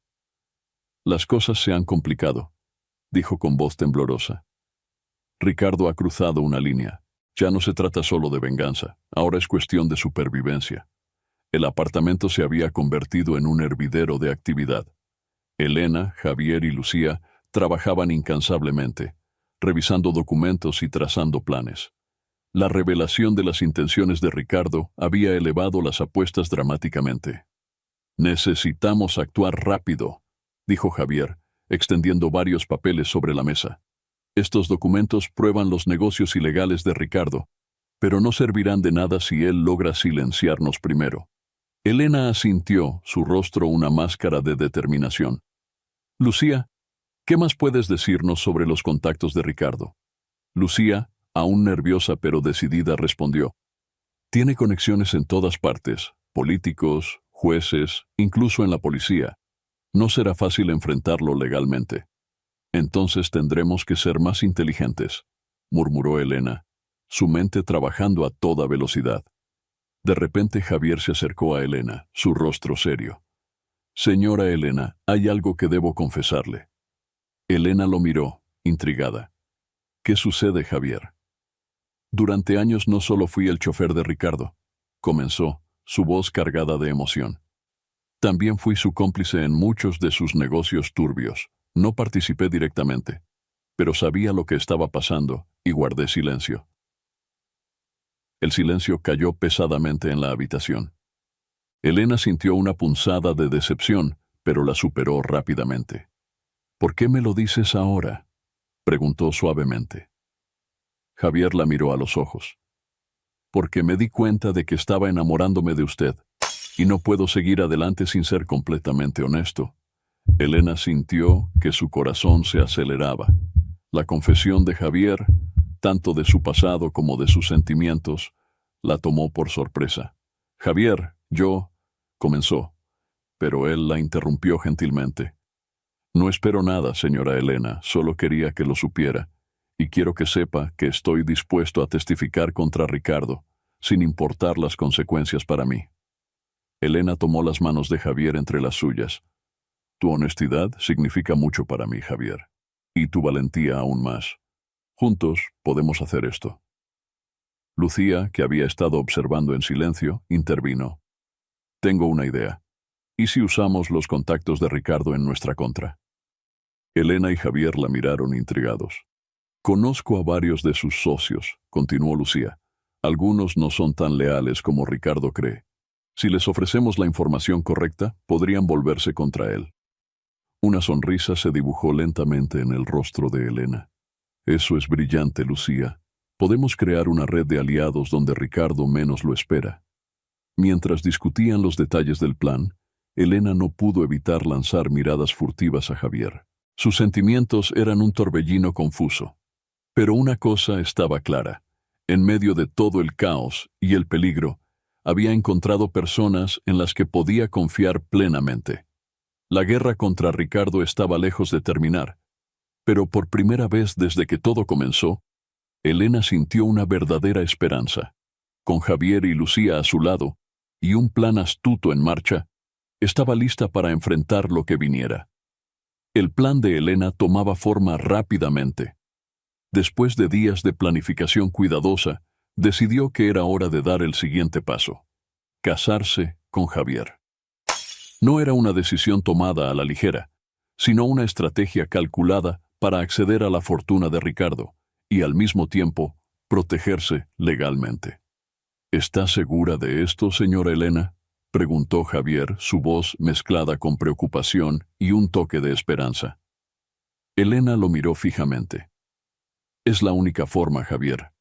Speaker 1: «Las cosas se han complicado», dijo con voz temblorosa. «Ricardo ha cruzado una línea. Ya no se trata solo de venganza, ahora es cuestión de supervivencia». El apartamento se había convertido en un hervidero de actividad. Elena, Javier y Lucía trabajaban incansablemente, revisando documentos y trazando planes. La revelación de las intenciones de Ricardo había elevado las apuestas dramáticamente. «Necesitamos actuar rápido», dijo Javier, extendiendo varios papeles sobre la mesa. «Estos documentos prueban los negocios ilegales de Ricardo, pero no servirán de nada si él logra silenciarnos primero». Elena asintió, su rostro una máscara de determinación. «Lucía, ¿qué más puedes decirnos sobre los contactos de Ricardo?». Lucía, aún nerviosa pero decidida, respondió. «Tiene conexiones en todas partes, políticos, jueces, incluso en la policía. No será fácil enfrentarlo legalmente». «Entonces tendremos que ser más inteligentes», murmuró Elena, su mente trabajando a toda velocidad. De repente Javier se acercó a Elena, su rostro serio. «Señora Elena, hay algo que debo confesarle». Elena lo miró, intrigada. «¿Qué sucede, Javier?». «Durante años no solo fui el chofer de Ricardo», comenzó, su voz cargada de emoción. «También fui su cómplice en muchos de sus negocios turbios. No participé directamente, pero sabía lo que estaba pasando y guardé silencio». El silencio cayó pesadamente en la habitación. Elena sintió una punzada de decepción, pero la superó rápidamente. «¿Por qué me lo dices ahora?», preguntó suavemente. Javier la miró a los ojos. «Porque me di cuenta de que estaba enamorándome de usted, y no puedo seguir adelante sin ser completamente honesto». Elena sintió que su corazón se aceleraba. La confesión de Javier, tanto de su pasado como de sus sentimientos, la tomó por sorpresa. «Javier, comenzó, pero él la interrumpió gentilmente. «No espero nada, señora Elena, solo quería que lo supiera, y quiero que sepa que estoy dispuesto a testificar contra Ricardo, sin importar las consecuencias para mí». Elena tomó las manos de Javier entre las suyas. «Tu honestidad significa mucho para mí, Javier, y tu valentía aún más. Juntos podemos hacer esto». Lucía, que había estado observando en silencio, intervino. «Tengo una idea. ¿Y si usamos los contactos de Ricardo en nuestra contra?». Elena y Javier la miraron intrigados. «Conozco a varios de sus socios», continuó Lucía. «Algunos no son tan leales como Ricardo cree. Si les ofrecemos la información correcta, podrían volverse contra él». Una sonrisa se dibujó lentamente en el rostro de Elena. «Eso es brillante, Lucía. Podemos crear una red de aliados donde Ricardo menos lo espera». Mientras discutían los detalles del plan, Elena no pudo evitar lanzar miradas furtivas a Javier. Sus sentimientos eran un torbellino confuso. Pero una cosa estaba clara. En medio de todo el caos y el peligro, había encontrado personas en las que podía confiar plenamente. La guerra contra Ricardo estaba lejos de terminar, pero por primera vez desde que todo comenzó, Elena sintió una verdadera esperanza. Con Javier y Lucía a su lado, y un plan astuto en marcha, estaba lista para enfrentar lo que viniera. El plan de Elena tomaba forma rápidamente. Después de días de planificación cuidadosa, decidió que era hora de dar el siguiente paso: casarse con Javier. No era una decisión tomada a la ligera, sino una estrategia calculada para acceder a la fortuna de Ricardo y al mismo tiempo protegerse legalmente. ¿Está segura de esto, señora Elena?, preguntó Javier, su voz mezclada con preocupación y un toque de esperanza. Elena lo miró fijamente. Es la única forma, Javier.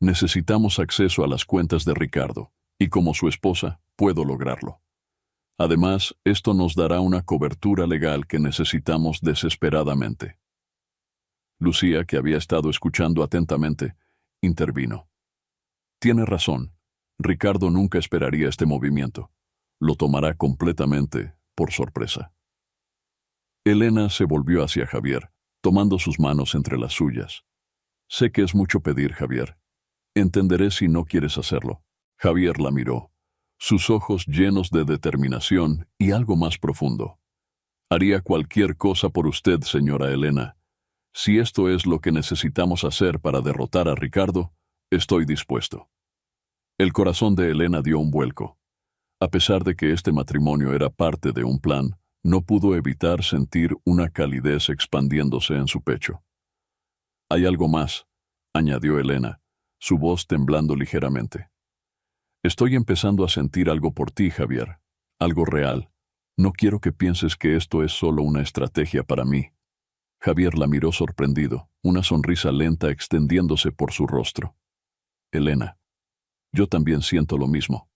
Speaker 1: Necesitamos acceso a las cuentas de Ricardo, y como su esposa, puedo lograrlo. Además, esto nos dará una cobertura legal que necesitamos desesperadamente. Lucía, que había estado escuchando atentamente, intervino. Tiene razón. Ricardo nunca esperaría este movimiento. Lo tomará completamente por sorpresa. Elena se volvió hacia Javier, tomando sus manos entre las suyas. Sé que es mucho pedir, Javier. Entenderé si no quieres hacerlo. Javier la miró, sus ojos llenos de determinación y algo más profundo. Haría cualquier cosa por usted, señora Elena. Si esto es lo que necesitamos hacer para derrotar a Ricardo, estoy dispuesto. El corazón de Elena dio un vuelco. A pesar de que este matrimonio era parte de un plan, no pudo evitar sentir una calidez expandiéndose en su pecho. Hay algo más, añadió Elena, su voz temblando ligeramente. Estoy empezando a sentir algo por ti, Javier, algo real. No quiero que pienses que esto es solo una estrategia para mí. Javier la miró sorprendido, una sonrisa lenta extendiéndose por su rostro. Elena, yo también siento lo mismo.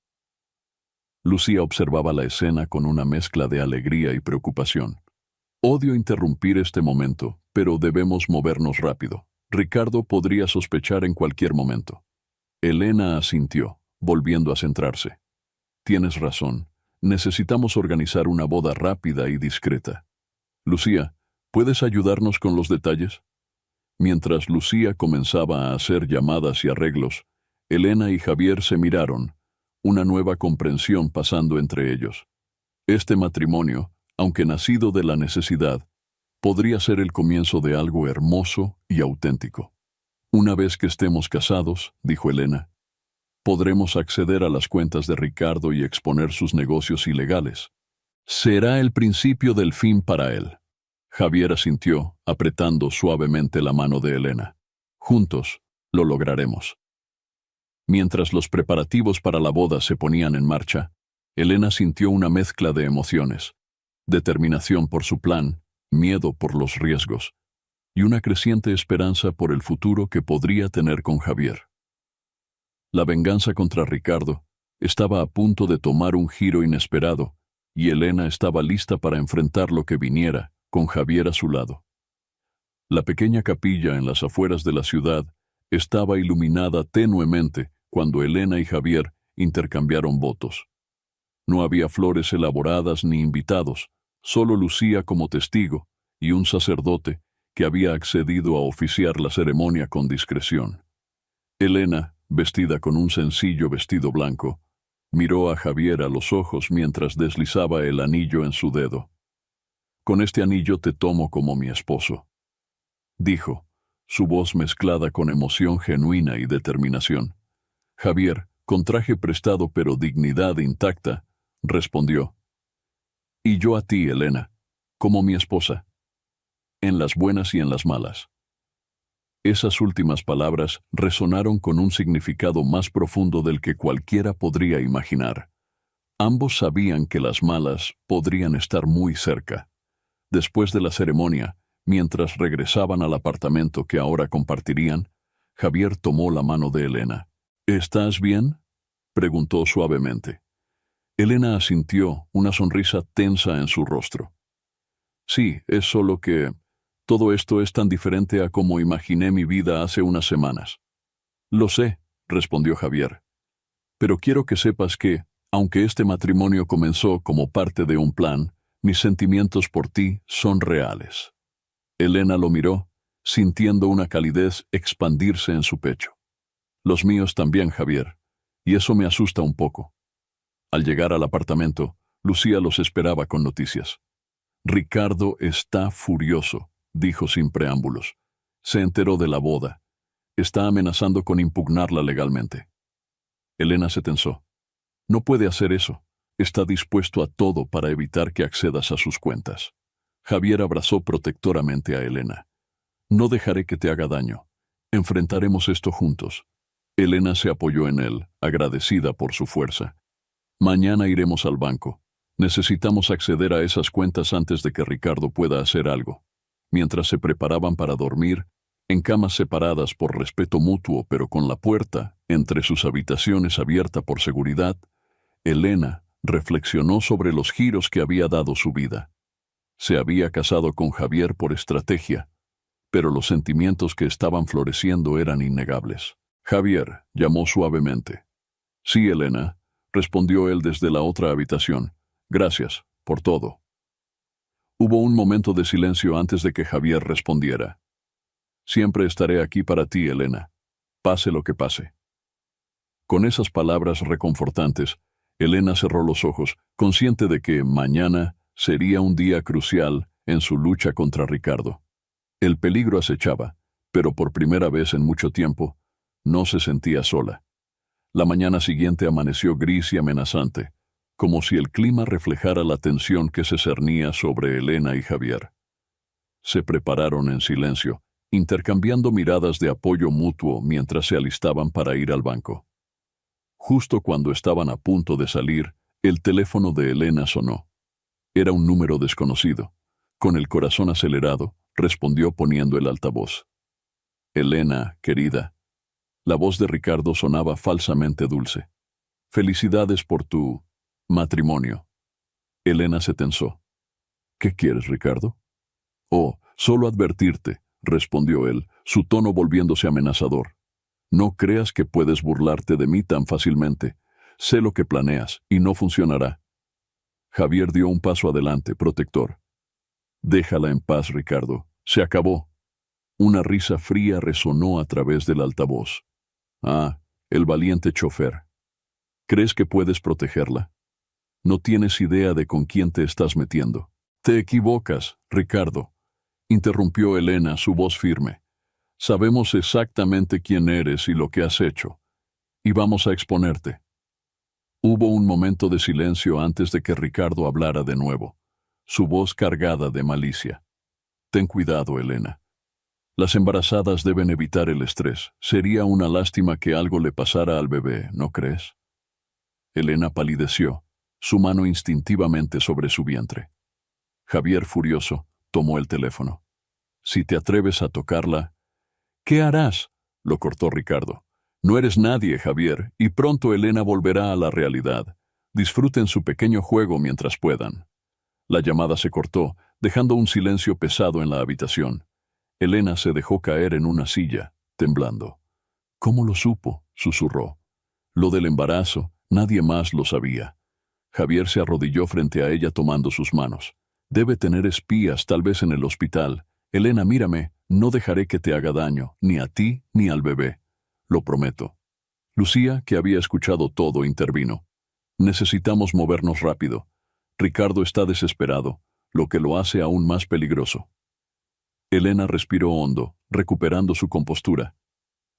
Speaker 1: Lucía observaba la escena con una mezcla de alegría y preocupación. Odio interrumpir este momento, pero debemos movernos rápido. Ricardo podría sospechar en cualquier momento. Elena asintió, volviendo a centrarse. Tienes razón. Necesitamos organizar una boda rápida y discreta. Lucía, ¿puedes ayudarnos con los detalles? Mientras Lucía comenzaba a hacer llamadas y arreglos, Elena y Javier se miraron, una nueva comprensión pasando entre ellos. Este matrimonio, aunque nacido de la necesidad, podría ser el comienzo de algo hermoso y auténtico. Una vez que estemos casados, dijo Elena, podremos acceder a las cuentas de Ricardo y exponer sus negocios ilegales. Será el principio del fin para él. Javier asintió, apretando suavemente la mano de Elena. Juntos, lo lograremos. Mientras los preparativos para la boda se ponían en marcha, Elena sintió una mezcla de emociones, determinación por su plan, miedo por los riesgos, y una creciente esperanza por el futuro que podría tener con Javier. La venganza contra Ricardo estaba a punto de tomar un giro inesperado, y Elena estaba lista para enfrentar lo que viniera, con Javier a su lado. La pequeña capilla en las afueras de la ciudad estaba iluminada tenuemente cuando Elena y Javier intercambiaron votos. No había flores elaboradas ni invitados, solo Lucía como testigo y un sacerdote que había accedido a oficiar la ceremonia con discreción. Elena, vestida con un sencillo vestido blanco, miró a Javier a los ojos mientras deslizaba el anillo en su dedo. «Con este anillo te tomo como mi esposo», dijo, su voz mezclada con emoción genuina y determinación. Javier, con traje prestado pero dignidad intacta, respondió, «Y yo a ti, Elena, como mi esposa, en las buenas y en las malas». Esas últimas palabras resonaron con un significado más profundo del que cualquiera podría imaginar. Ambos sabían que las malas podrían estar muy cerca. Después de la ceremonia, mientras regresaban al apartamento que ahora compartirían, Javier tomó la mano de Elena. «¿Estás bien?», preguntó suavemente. Elena asintió, una sonrisa tensa en su rostro. «Sí, es solo que todo esto es tan diferente a como imaginé mi vida hace unas semanas». «Lo sé», respondió Javier. «Pero quiero que sepas que, aunque este matrimonio comenzó como parte de un plan, mis sentimientos por ti son reales». Elena lo miró, sintiendo una calidez expandirse en su pecho. «Los míos también, Javier, y eso me asusta un poco». Al llegar al apartamento, Lucía los esperaba con noticias. «Ricardo está furioso», dijo sin preámbulos. Se enteró de la boda. Está amenazando con impugnarla legalmente. Elena se tensó. No puede hacer eso. Está dispuesto a todo para evitar que accedas a sus cuentas. Javier abrazó protectoramente a Elena. No dejaré que te haga daño. Enfrentaremos esto juntos. Elena se apoyó en él, agradecida por su fuerza. Mañana iremos al banco. Necesitamos acceder a esas cuentas antes de que Ricardo pueda hacer algo. Mientras se preparaban para dormir, en camas separadas por respeto mutuo pero con la puerta entre sus habitaciones abierta por seguridad, Elena reflexionó sobre los giros que había dado su vida. Se había casado con Javier por estrategia, pero los sentimientos que estaban floreciendo eran innegables. Javier llamó suavemente. Sí, Elena, respondió él desde la otra habitación. Gracias por todo. Hubo un momento de silencio antes de que Javier respondiera. Siempre estaré aquí para ti, Elena, pase lo que pase. Con esas palabras reconfortantes, Elena cerró los ojos, consciente de que mañana sería un día crucial en su lucha contra Ricardo. El peligro acechaba, pero por primera vez en mucho tiempo, no se sentía sola. La mañana siguiente amaneció gris y amenazante, como si el clima reflejara la tensión que se cernía sobre Elena y Javier. Se prepararon en silencio, intercambiando miradas de apoyo mutuo mientras se alistaban para ir al banco. Justo cuando estaban a punto de salir, el teléfono de Elena sonó. Era un número desconocido. Con el corazón acelerado, respondió poniendo el altavoz. Elena, querida. La voz de Ricardo sonaba falsamente dulce. Felicidades por tu matrimonio. Elena se tensó. ¿Qué quieres, Ricardo? Oh, solo advertirte, respondió él, su tono volviéndose amenazador. No creas que puedes burlarte de mí tan fácilmente. Sé lo que planeas, y no funcionará. Javier dio un paso adelante, protector. Déjala en paz, Ricardo. Se acabó. Una risa fría resonó a través del altavoz. Ah, el valiente chofer. ¿Crees que puedes protegerla? No tienes idea de con quién te estás metiendo. Te equivocas, Ricardo, interrumpió Elena, su voz firme. Sabemos exactamente quién eres y lo que has hecho, y vamos a exponerte. Hubo un momento de silencio antes de que Ricardo hablara de nuevo, su voz cargada de malicia. Ten cuidado, Elena. Las embarazadas deben evitar el estrés. Sería una lástima que algo le pasara al bebé, ¿no crees? Elena palideció, su mano instintivamente sobre su vientre. Javier, furioso, tomó el teléfono. Si te atreves a tocarla... ¿Qué harás? Lo cortó Ricardo. No eres nadie, Javier, y pronto Elena volverá a la realidad. Disfruten su pequeño juego mientras puedan. La llamada se cortó, dejando un silencio pesado en la habitación. Elena se dejó caer en una silla, temblando. ¿Cómo lo supo?, susurró. Lo del embarazo, nadie más lo sabía. Javier se arrodilló frente a ella tomando sus manos. Debe tener espías, tal vez en el hospital. Elena, mírame, no dejaré que te haga daño, ni a ti ni al bebé. Lo prometo. Lucía, que había escuchado todo, intervino. Necesitamos movernos rápido. Ricardo está desesperado, lo que lo hace aún más peligroso. Elena respiró hondo, recuperando su compostura.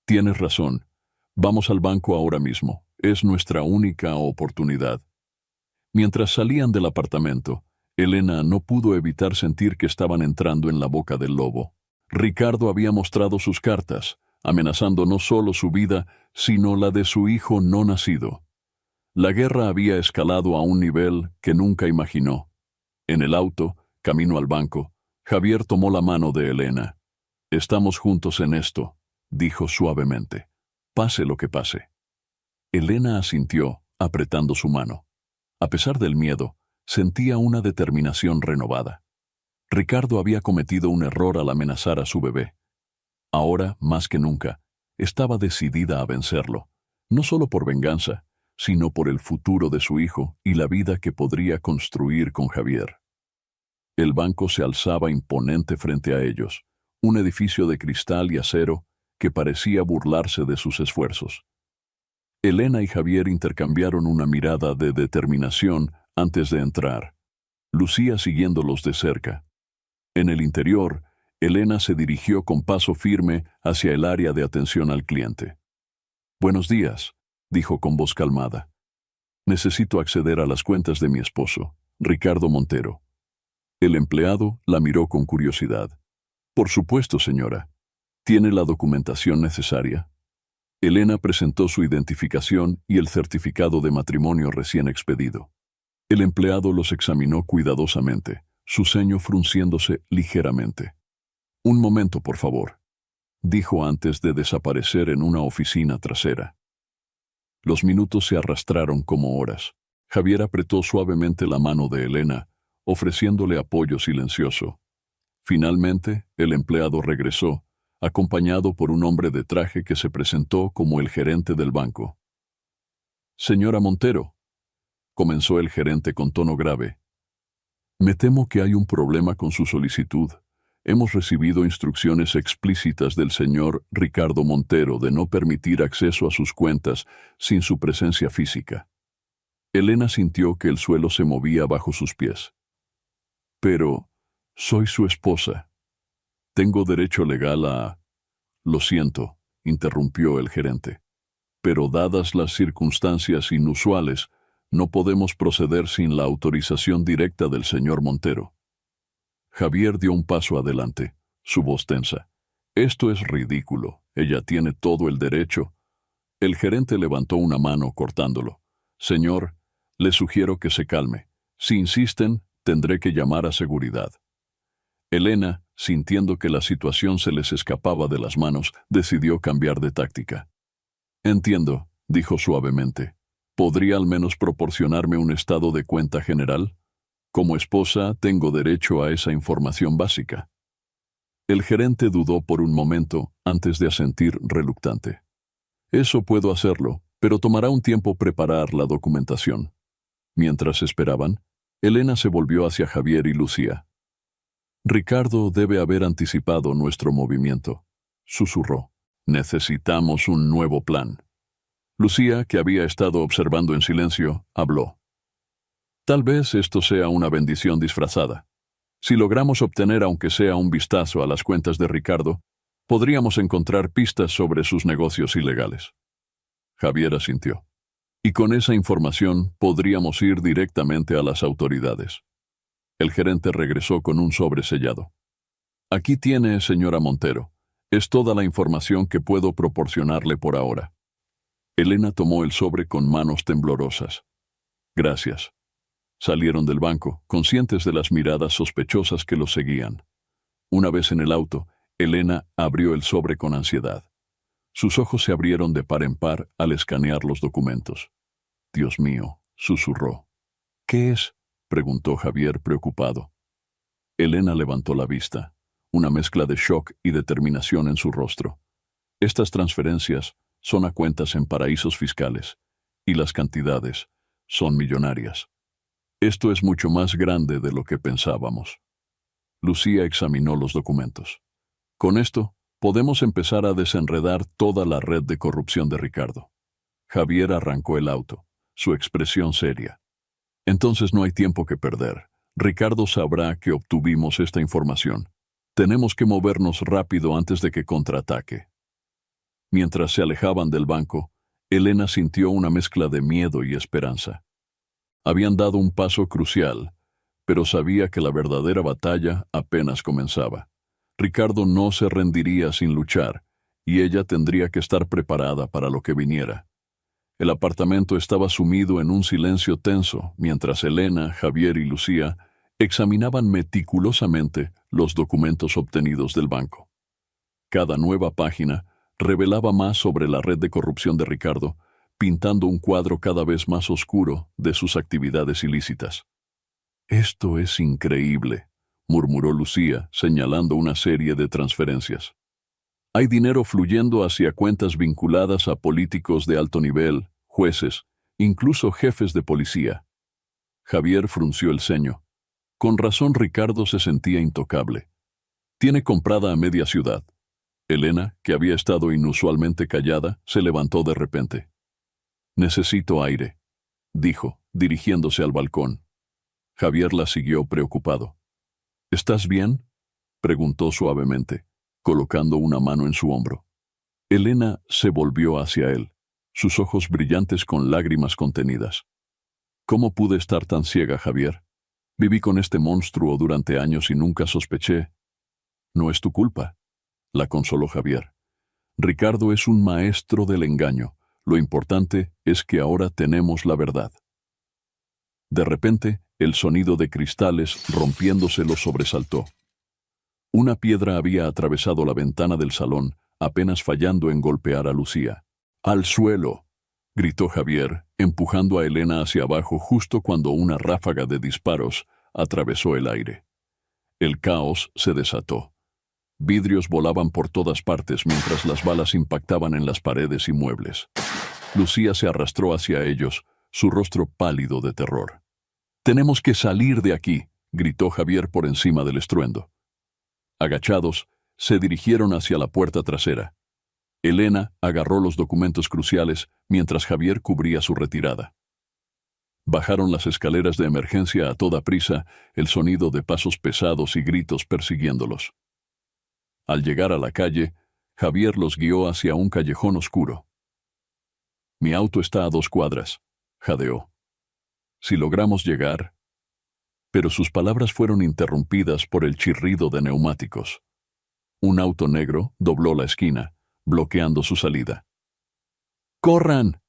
Speaker 1: Tienes razón. Vamos al banco ahora mismo. Es nuestra única oportunidad. Mientras salían del apartamento, Elena no pudo evitar sentir que estaban entrando en la boca del lobo. Ricardo había mostrado sus cartas, amenazando no solo su vida, sino la de su hijo no nacido. La guerra había escalado a un nivel que nunca imaginó. En el auto, camino al banco, Javier tomó la mano de Elena. Estamos juntos en esto, dijo suavemente. Pase lo que pase. Elena asintió, apretando su mano. A pesar del miedo, sentía una determinación renovada. Ricardo había cometido un error al amenazar a su bebé. Ahora, más que nunca, estaba decidida a vencerlo, no solo por venganza, sino por el futuro de su hijo y la vida que podría construir con Javier. El banco se alzaba imponente frente a ellos, un edificio de cristal y acero que parecía burlarse de sus esfuerzos. Elena y Javier intercambiaron una mirada de determinación antes de entrar, Lucía siguiéndolos de cerca. En el interior, Elena se dirigió con paso firme hacia el área de atención al cliente. «Buenos días», dijo con voz calmada. «Necesito acceder a las cuentas de mi esposo, Ricardo Montero». El empleado la miró con curiosidad. «Por supuesto, señora. ¿Tiene la documentación necesaria?» Elena presentó su identificación y el certificado de matrimonio recién expedido. El empleado los examinó cuidadosamente, su ceño frunciéndose ligeramente. «Un momento, por favor», dijo antes de desaparecer en una oficina trasera. Los minutos se arrastraron como horas. Javier apretó suavemente la mano de Elena, ofreciéndole apoyo silencioso. Finalmente, el empleado regresó, acompañado por un hombre de traje que se presentó como el gerente del banco. «Señora Montero», comenzó el gerente con tono grave, «me temo que hay un problema con su solicitud. Hemos recibido instrucciones explícitas del señor Ricardo Montero de no permitir acceso a sus cuentas sin su presencia física». Elena sintió que el suelo se movía bajo sus pies. «Pero soy su esposa. Tengo derecho legal a...» «Lo siento», interrumpió el gerente, «pero dadas las circunstancias inusuales, no podemos proceder sin la autorización directa del señor Montero». Javier dio un paso adelante, su voz tensa. «Esto es ridículo. Ella tiene todo el derecho». El gerente levantó una mano cortándolo. «Señor, le sugiero que se calme. Si insisten, tendré que llamar a seguridad». Elena, sintiendo que la situación se les escapaba de las manos, decidió cambiar de táctica. «Entiendo», dijo suavemente. «¿Podría al menos proporcionarme un estado de cuenta general? Como esposa, tengo derecho a esa información básica». El gerente dudó por un momento antes de asentir reluctante. «Eso puedo hacerlo, pero tomará un tiempo preparar la documentación». Mientras esperaban, Elena se volvió hacia Javier y Lucía. «Ricardo debe haber anticipado nuestro movimiento», susurró. «Necesitamos un nuevo plan». Lucía, que había estado observando en silencio, habló. «Tal vez esto sea una bendición disfrazada. Si logramos obtener aunque sea un vistazo a las cuentas de Ricardo, podríamos encontrar pistas sobre sus negocios ilegales». Javier asintió. «Y con esa información podríamos ir directamente a las autoridades». El gerente regresó con un sobre sellado. «Aquí tiene, señora Montero. Es toda la información que puedo proporcionarle por ahora». Elena tomó el sobre con manos temblorosas. «Gracias». Salieron del banco, conscientes de las miradas sospechosas que los seguían. Una vez en el auto, Elena abrió el sobre con ansiedad. Sus ojos se abrieron de par en par al escanear los documentos. «Dios mío», susurró. «¿Qué es?», preguntó Javier preocupado. Elena levantó la vista, una mezcla de shock y determinación en su rostro. «Estas transferencias son a cuentas en paraísos fiscales, y las cantidades son millonarias. Esto es mucho más grande de lo que pensábamos». Lucía examinó los documentos. «Con esto, podemos empezar a desenredar toda la red de corrupción de Ricardo». Javier arrancó el auto, su expresión seria. «Entonces no hay tiempo que perder. Ricardo sabrá que obtuvimos esta información. Tenemos que movernos rápido antes de que contraataque». Mientras se alejaban del banco, Elena sintió una mezcla de miedo y esperanza. Habían dado un paso crucial, pero sabía que la verdadera batalla apenas comenzaba. Ricardo no se rendiría sin luchar, y ella tendría que estar preparada para lo que viniera. El apartamento estaba sumido en un silencio tenso, mientras Elena, Javier y Lucía examinaban meticulosamente los documentos obtenidos del banco. Cada nueva página revelaba más sobre la red de corrupción de Ricardo, pintando un cuadro cada vez más oscuro de sus actividades ilícitas. «Esto es increíble», murmuró Lucía, señalando una serie de transferencias. «Hay dinero fluyendo hacia cuentas vinculadas a políticos de alto nivel, jueces, incluso jefes de policía». Javier frunció el ceño. Con razón Ricardo se sentía intocable. «Tiene comprada a media ciudad». Elena, que había estado inusualmente callada, se levantó de repente. «Necesito aire», dijo, dirigiéndose al balcón. Javier la siguió preocupado. «¿Estás bien?», preguntó suavemente, colocando una mano en su hombro. Elena se volvió hacia él, sus ojos brillantes con lágrimas contenidas. ¿Cómo pude estar tan ciega, Javier? Viví con este monstruo durante años y nunca sospeché. No es tu culpa, la consoló Javier. Ricardo es un maestro del engaño. Lo importante es que ahora tenemos la verdad. De repente, el sonido de cristales rompiéndose lo sobresaltó. Una piedra había atravesado la ventana del salón, apenas fallando en golpear a Lucía. ¡Al suelo!, gritó Javier, empujando a Elena hacia abajo justo cuando una ráfaga de disparos atravesó el aire. El caos se desató. Vidrios volaban por todas partes mientras las balas impactaban en las paredes y muebles. Lucía se arrastró hacia ellos, su rostro pálido de terror. «Tenemos que salir de aquí», gritó Javier por encima del estruendo. Agachados, se dirigieron hacia la puerta trasera. Elena agarró los documentos cruciales mientras Javier cubría su retirada. Bajaron las escaleras de emergencia a toda prisa, el sonido de pasos pesados y gritos persiguiéndolos. Al llegar a la calle, Javier los guió hacia un callejón oscuro. «Mi auto está a 2 cuadras», jadeó. «Si logramos llegar...» Pero sus palabras fueron interrumpidas por el chirrido de neumáticos. Un auto negro dobló la esquina, bloqueando su salida. «¡Corran!»,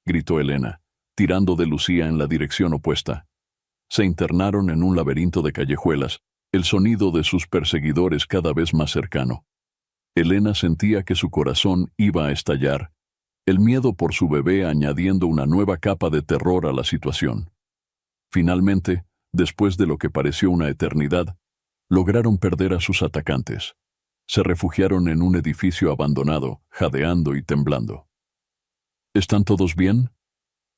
Speaker 1: gritó Elena, tirando de Lucía en la dirección opuesta. Se internaron en un laberinto de callejuelas, el sonido de sus perseguidores cada vez más cercano. Elena sentía que su corazón iba a estallar, el miedo por su bebé añadiendo una nueva capa de terror a la situación. Finalmente, después de lo que pareció una eternidad, lograron perder a sus atacantes. Se refugiaron en un edificio abandonado, jadeando y temblando. «¿Están todos bien?»,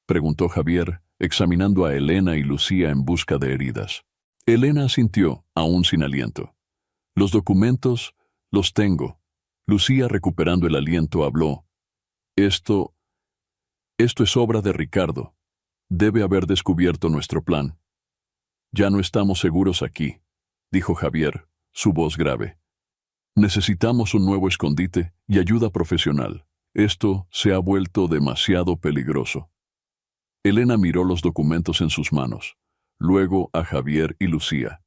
Speaker 1: preguntó Javier, examinando a Elena y Lucía en busca de heridas. Elena asintió, aún sin aliento. «Los documentos los tengo». Lucía, recuperando el aliento, habló. Esto es obra de Ricardo. Debe haber descubierto nuestro plan». «Ya no estamos seguros aquí», dijo Javier, su voz grave. «Necesitamos un nuevo escondite y ayuda profesional. Esto se ha vuelto demasiado peligroso». Elena miró los documentos en sus manos, luego a Javier y Lucía.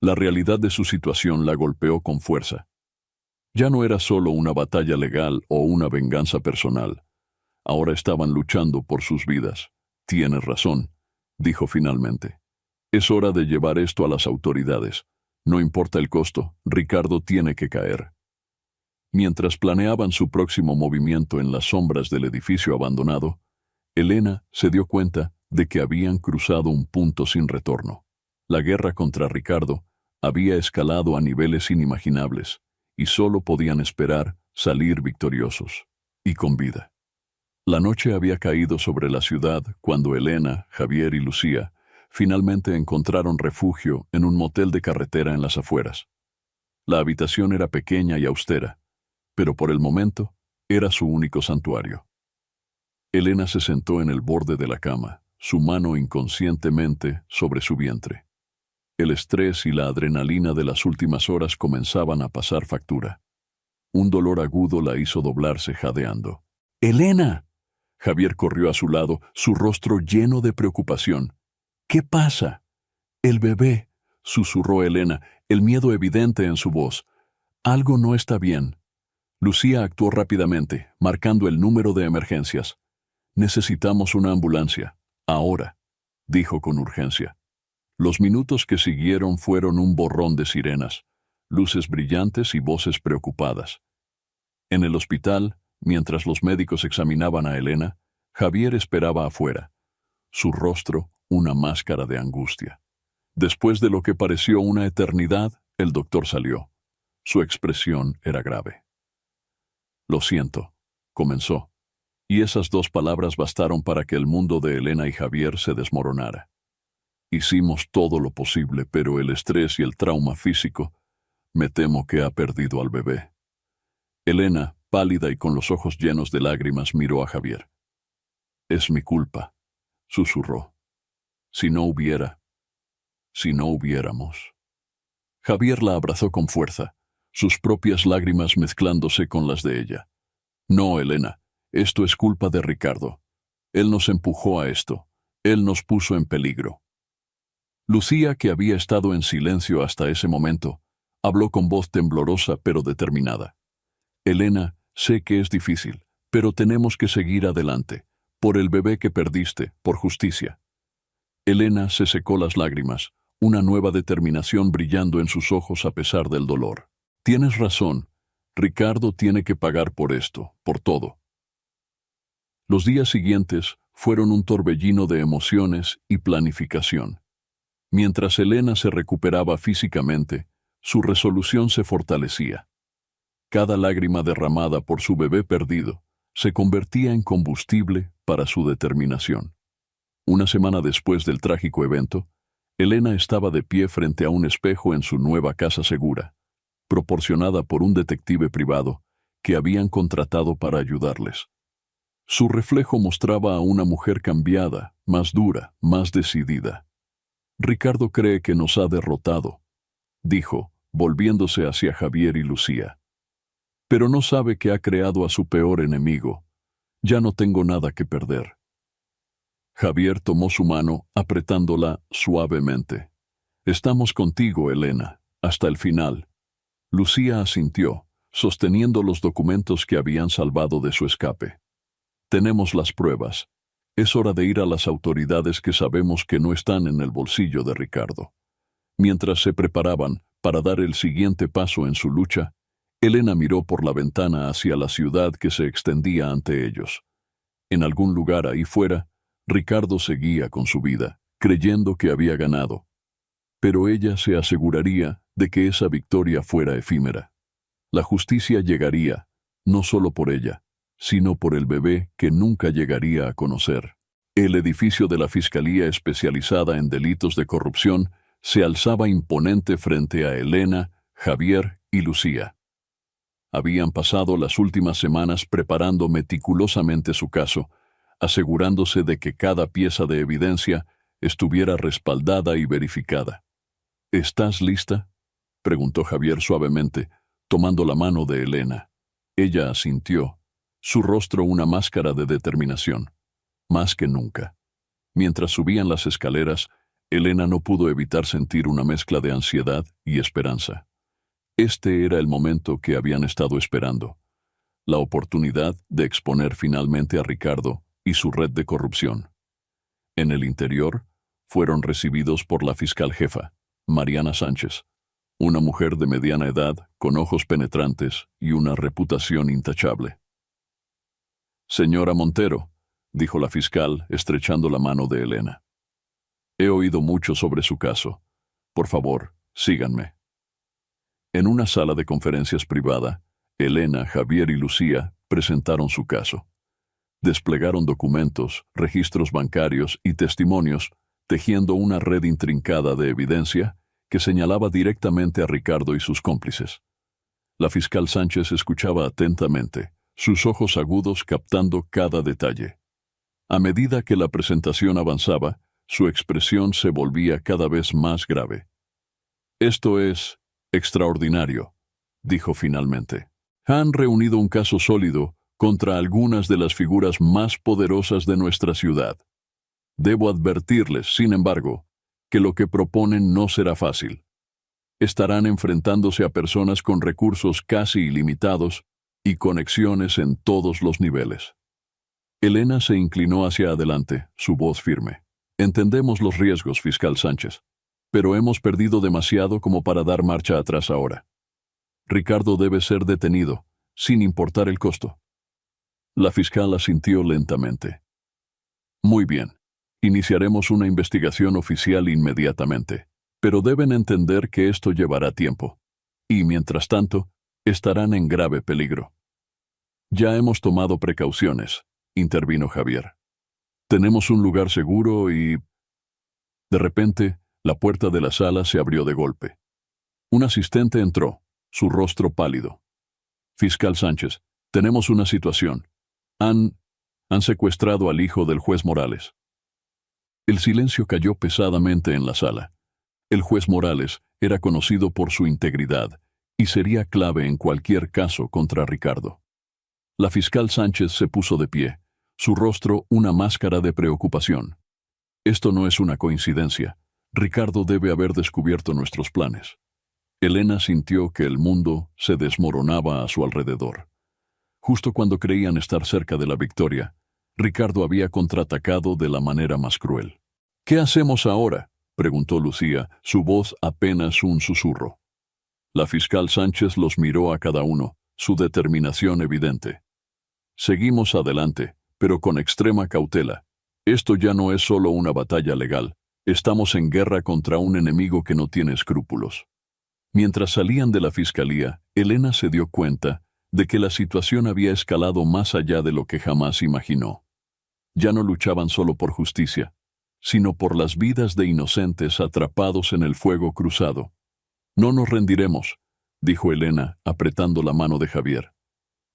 Speaker 1: La realidad de su situación la golpeó con fuerza. Ya no era solo una batalla legal o una venganza personal. Ahora estaban luchando por sus vidas. «Tienes razón», dijo finalmente. «Es hora de llevar esto a las autoridades. No importa el costo, Ricardo tiene que caer». Mientras planeaban su próximo movimiento en las sombras del edificio abandonado, Elena se dio cuenta de que habían cruzado un punto sin retorno. La guerra contra Ricardo había escalado a niveles inimaginables, y solo podían esperar salir victoriosos, y con vida. La noche había caído sobre la ciudad cuando Elena, Javier y Lucía finalmente encontraron refugio en un motel de carretera en las afueras. La habitación era pequeña y austera, pero por el momento era su único santuario. Elena se sentó en el borde de la cama, su mano inconscientemente sobre su vientre. El estrés y la adrenalina de las últimas horas comenzaban a pasar factura. Un dolor agudo la hizo doblarse jadeando. «¡Elena!». Javier corrió a su lado, su rostro lleno de preocupación. «¿Qué pasa?». «El bebé», susurró Elena, el miedo evidente en su voz. «Algo no está bien». Lucía actuó rápidamente, marcando el número de emergencias. «Necesitamos una ambulancia, ahora», dijo con urgencia. Los minutos que siguieron fueron un borrón de sirenas, luces brillantes y voces preocupadas. En el hospital, mientras los médicos examinaban a Elena, Javier esperaba afuera, su rostro una máscara de angustia. Después de lo que pareció una eternidad, el doctor salió. Su expresión era grave. «Lo siento», comenzó, y esas 2 palabras bastaron para que el mundo de Elena y Javier se desmoronara. «Hicimos todo lo posible, pero el estrés y el trauma físico, me temo que ha perdido al bebé». Elena, pálida y con los ojos llenos de lágrimas, miró a Javier. «Es mi culpa», susurró. Si no hubiéramos». Javier la abrazó con fuerza, sus propias lágrimas mezclándose con las de ella. No, Elena, esto es culpa de Ricardo. Él nos empujó a esto. Él nos puso en peligro. Lucía, que había estado en silencio hasta ese momento, habló con voz temblorosa pero determinada. Elena, sé que es difícil, pero tenemos que seguir adelante, por el bebé que perdiste, por justicia. Elena se secó las lágrimas, una nueva determinación brillando en sus ojos a pesar del dolor. Tienes razón, Ricardo tiene que pagar por esto, por todo. Los días siguientes fueron un torbellino de emociones y planificación. Mientras Elena se recuperaba físicamente, su resolución se fortalecía. Cada lágrima derramada por su bebé perdido se convertía en combustible para su determinación. Una semana después del trágico evento, Elena estaba de pie frente a un espejo en su nueva casa segura, proporcionada por un detective privado que habían contratado para ayudarles. Su reflejo mostraba a una mujer cambiada, más dura, más decidida. Ricardo cree que nos ha derrotado, dijo, volviéndose hacia Javier y Lucía. Pero no sabe que ha creado a su peor enemigo. Ya no tengo nada que perder. Javier tomó su mano, apretándola suavemente. Estamos contigo, Elena, hasta el final. Lucía asintió, sosteniendo los documentos que habían salvado de su escape. Tenemos las pruebas. Es hora de ir a las autoridades que sabemos que no están en el bolsillo de Ricardo. Mientras se preparaban para dar el siguiente paso en su lucha, Elena miró por la ventana hacia la ciudad que se extendía ante ellos. En algún lugar ahí fuera, Ricardo seguía con su vida, creyendo que había ganado. Pero ella se aseguraría de que esa victoria fuera efímera. La justicia llegaría, no solo por ella, sino por el bebé que nunca llegaría a conocer. El edificio de la Fiscalía Especializada en Delitos de Corrupción se alzaba imponente frente a Elena, Javier y Lucía. Habían pasado las últimas semanas preparando meticulosamente su caso, asegurándose de que cada pieza de evidencia estuviera respaldada y verificada. ¿Estás lista?, preguntó Javier suavemente, tomando la mano de Elena. Ella asintió, su rostro una máscara de determinación. Más que nunca. Mientras subían las escaleras, Elena no pudo evitar sentir una mezcla de ansiedad y esperanza. Este era el momento que habían estado esperando. La oportunidad de exponer finalmente a Ricardo y su red de corrupción. En el interior, fueron recibidos por la fiscal jefa, Mariana Sánchez, una mujer de mediana edad, con ojos penetrantes y una reputación intachable. Señora Montero, dijo la fiscal, estrechando la mano de Elena. He oído mucho sobre su caso. Por favor, síganme. En una sala de conferencias privada, Elena, Javier y Lucía presentaron su caso. Desplegaron documentos, registros bancarios y testimonios, tejiendo una red intrincada de evidencia que señalaba directamente a Ricardo y sus cómplices. La fiscal Sánchez escuchaba atentamente, sus ojos agudos captando cada detalle. A medida que la presentación avanzaba, su expresión se volvía cada vez más grave. Esto es extraordinario, dijo finalmente. Han reunido un caso sólido contra algunas de las figuras más poderosas de nuestra ciudad. Debo advertirles, sin embargo, que lo que proponen no será fácil. Estarán enfrentándose a personas con recursos casi ilimitados y conexiones en todos los niveles. Elena se inclinó hacia adelante, su voz firme. Entendemos los riesgos, fiscal Sánchez, pero hemos perdido demasiado como para dar marcha atrás ahora. Ricardo debe ser detenido, sin importar el costo. La fiscal asintió lentamente. Muy bien, iniciaremos una investigación oficial inmediatamente, pero deben entender que esto llevará tiempo, y mientras tanto, estarán en grave peligro. Ya hemos tomado precauciones, intervino Javier. Tenemos un lugar seguro y... De repente, la puerta de la sala se abrió de golpe. Un asistente entró, su rostro pálido. Fiscal Sánchez, tenemos una situación. Han secuestrado al hijo del juez Morales. El silencio cayó pesadamente en la sala. El juez Morales, Era conocido por su integridad y sería clave en cualquier caso contra Ricardo. La fiscal Sánchez se puso de pie, su rostro una máscara de preocupación. Esto no es una coincidencia. Ricardo debe haber descubierto nuestros planes. Elena sintió que el mundo se desmoronaba a su alrededor. Justo cuando creían estar cerca de la victoria, Ricardo había contraatacado de la manera más cruel. ¿Qué hacemos ahora?, preguntó Lucía, su voz apenas un susurro. La fiscal Sánchez los miró a cada uno, su determinación evidente. Seguimos adelante, pero con extrema cautela. Esto ya no es solo una batalla legal. Estamos en guerra contra un enemigo que no tiene escrúpulos. Mientras salían de la fiscalía, Elena se dio cuenta de que la situación había escalado más allá de lo que jamás imaginó. Ya no luchaban solo por justicia, sino por las vidas de inocentes atrapados en el fuego cruzado. No nos rendiremos, dijo Elena, apretando la mano de Javier.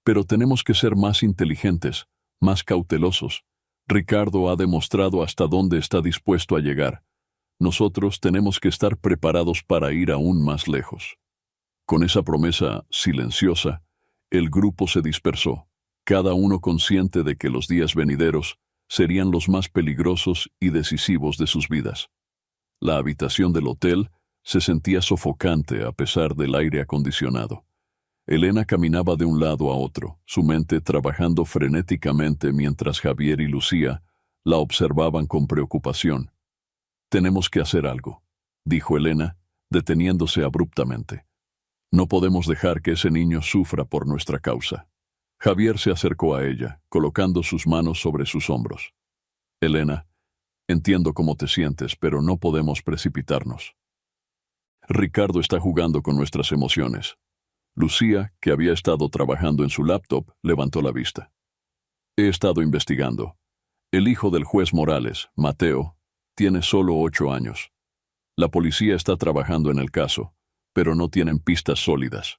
Speaker 1: Pero tenemos que ser más inteligentes, más cautelosos. Ricardo ha demostrado hasta dónde está dispuesto a llegar. Nosotros tenemos que estar preparados para ir aún más lejos. Con esa promesa silenciosa, el grupo se dispersó, cada uno consciente de que los días venideros serían los más peligrosos y decisivos de sus vidas. La habitación del hotel se sentía sofocante a pesar del aire acondicionado. Elena caminaba de un lado a otro, su mente trabajando frenéticamente mientras Javier y Lucía la observaban con preocupación. «Tenemos que hacer algo», dijo Elena, deteniéndose abruptamente. «No podemos dejar que ese niño sufra por nuestra causa». Javier se acercó a ella, colocando sus manos sobre sus hombros. «Elena, entiendo cómo te sientes, pero no podemos precipitarnos. Ricardo está jugando con nuestras emociones». Lucía, que había estado trabajando en su laptop, levantó la vista. «He estado investigando. El hijo del juez Morales, Mateo, tiene solo 8 años. La policía está trabajando en el caso, pero no tienen pistas sólidas».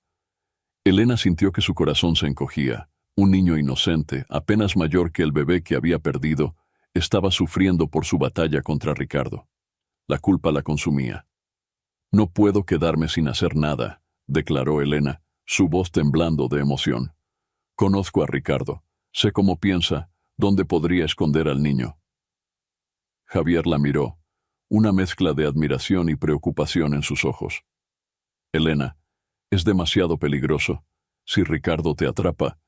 Speaker 1: Elena sintió que su corazón se encogía. Un niño inocente, apenas mayor que el bebé que había perdido, estaba sufriendo por su batalla contra Ricardo. La culpa la consumía. «No puedo quedarme sin hacer nada», declaró Elena, su voz temblando de emoción. «Conozco a Ricardo. Sé cómo piensa, dónde podría esconder al niño». Javier la miró, una mezcla de admiración y preocupación en sus ojos. «Elena, es demasiado peligroso. Si Ricardo te atrapa».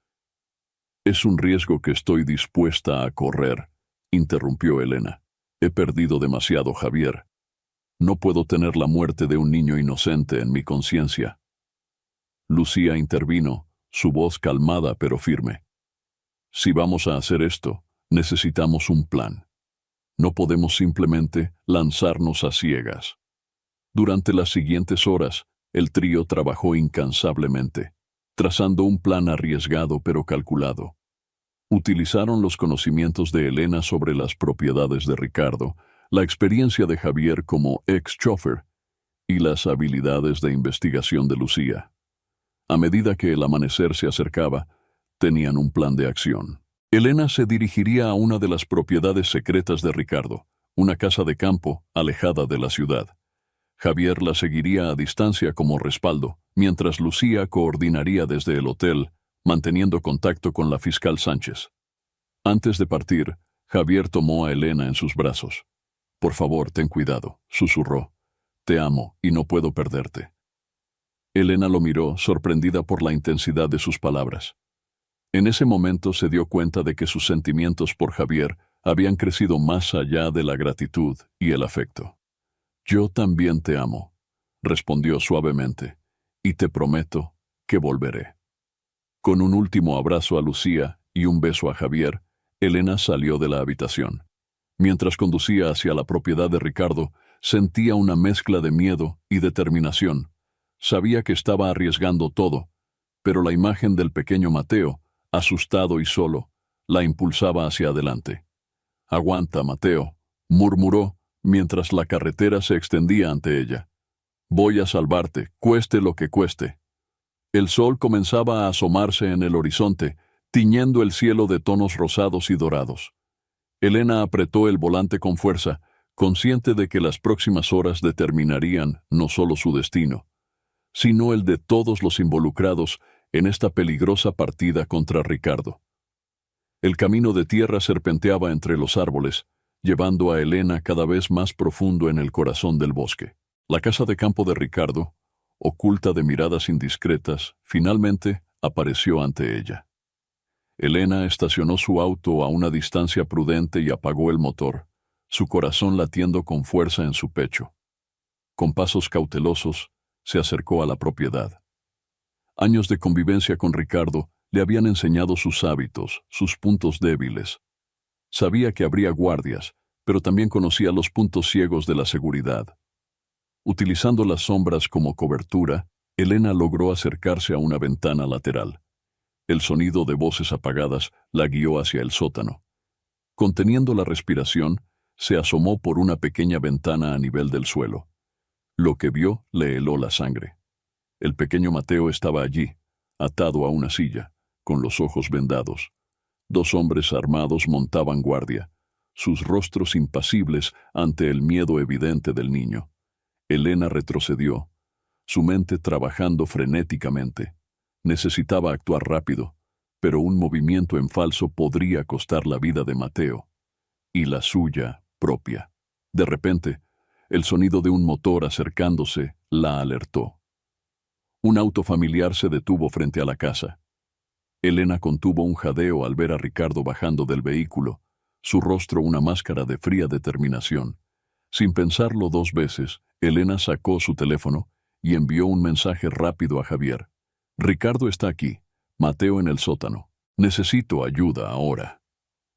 Speaker 1: «Es un riesgo que estoy dispuesta a correr», interrumpió Elena. «He perdido demasiado, Javier. No puedo tener la muerte de un niño inocente en mi conciencia». Lucía intervino, su voz calmada pero firme. «Si vamos a hacer esto, necesitamos un plan. No podemos simplemente lanzarnos a ciegas». Durante las siguientes horas, el trío trabajó incansablemente, trazando un plan arriesgado pero calculado. Utilizaron los conocimientos de Elena sobre las propiedades de Ricardo, la experiencia de Javier como ex-chofer y las habilidades de investigación de Lucía. A medida que el amanecer se acercaba, tenían un plan de acción. Elena se dirigiría a una de las propiedades secretas de Ricardo, una casa de campo alejada de la ciudad. Javier la seguiría a distancia como respaldo, mientras Lucía coordinaría desde el hotel, manteniendo contacto con la fiscal Sánchez. Antes de partir, Javier tomó a Elena en sus brazos. «Por favor, ten cuidado», susurró. «Te amo y no puedo perderte». Elena lo miró, sorprendida por la intensidad de sus palabras. En ese momento se dio cuenta de que sus sentimientos por Javier habían crecido más allá de la gratitud y el afecto. «Yo también te amo», respondió suavemente, «y te prometo que volveré». Con un último abrazo a Lucía y un beso a Javier, Elena salió de la habitación. Mientras conducía hacia la propiedad de Ricardo, sentía una mezcla de miedo y determinación. Sabía que estaba arriesgando todo, pero la imagen del pequeño Mateo, asustado y solo, la impulsaba hacia adelante. «Aguanta, Mateo», murmuró, mientras la carretera se extendía ante ella. «Voy a salvarte, cueste lo que cueste». El sol comenzaba a asomarse en el horizonte, tiñendo el cielo de tonos rosados y dorados. Elena apretó el volante con fuerza, consciente de que las próximas horas determinarían no solo su destino, sino el de todos los involucrados en esta peligrosa partida contra Ricardo. El camino de tierra serpenteaba entre los árboles, llevando a Elena cada vez más profundo en el corazón del bosque. La casa de campo de Ricardo, oculta de miradas indiscretas, finalmente apareció ante ella. Elena estacionó su auto a una distancia prudente y apagó el motor, su corazón latiendo con fuerza en su pecho. Con pasos cautelosos, se acercó a la propiedad. Años de convivencia con Ricardo le habían enseñado sus hábitos, sus puntos débiles. Sabía que habría guardias, pero también conocía los puntos ciegos de la seguridad. Utilizando las sombras como cobertura, Elena logró acercarse a una ventana lateral. El sonido de voces apagadas la guió hacia el sótano. Conteniendo la respiración, se asomó por una pequeña ventana a nivel del suelo. Lo que vio le heló la sangre. El pequeño Mateo estaba allí, atado a una silla, con los ojos vendados. Dos hombres armados montaban guardia, sus rostros impasibles ante el miedo evidente del niño. Elena retrocedió, su mente trabajando frenéticamente. Necesitaba actuar rápido, pero un movimiento en falso podría costar la vida de Mateo, y la suya propia. De repente, el sonido de un motor acercándose la alertó. Un auto familiar se detuvo frente a la casa. Elena contuvo un jadeo al ver a Ricardo bajando del vehículo, su rostro una máscara de fría determinación. Sin pensarlo dos veces, Elena sacó su teléfono y envió un mensaje rápido a Javier. Ricardo está aquí, Mateo en el sótano. Necesito ayuda ahora.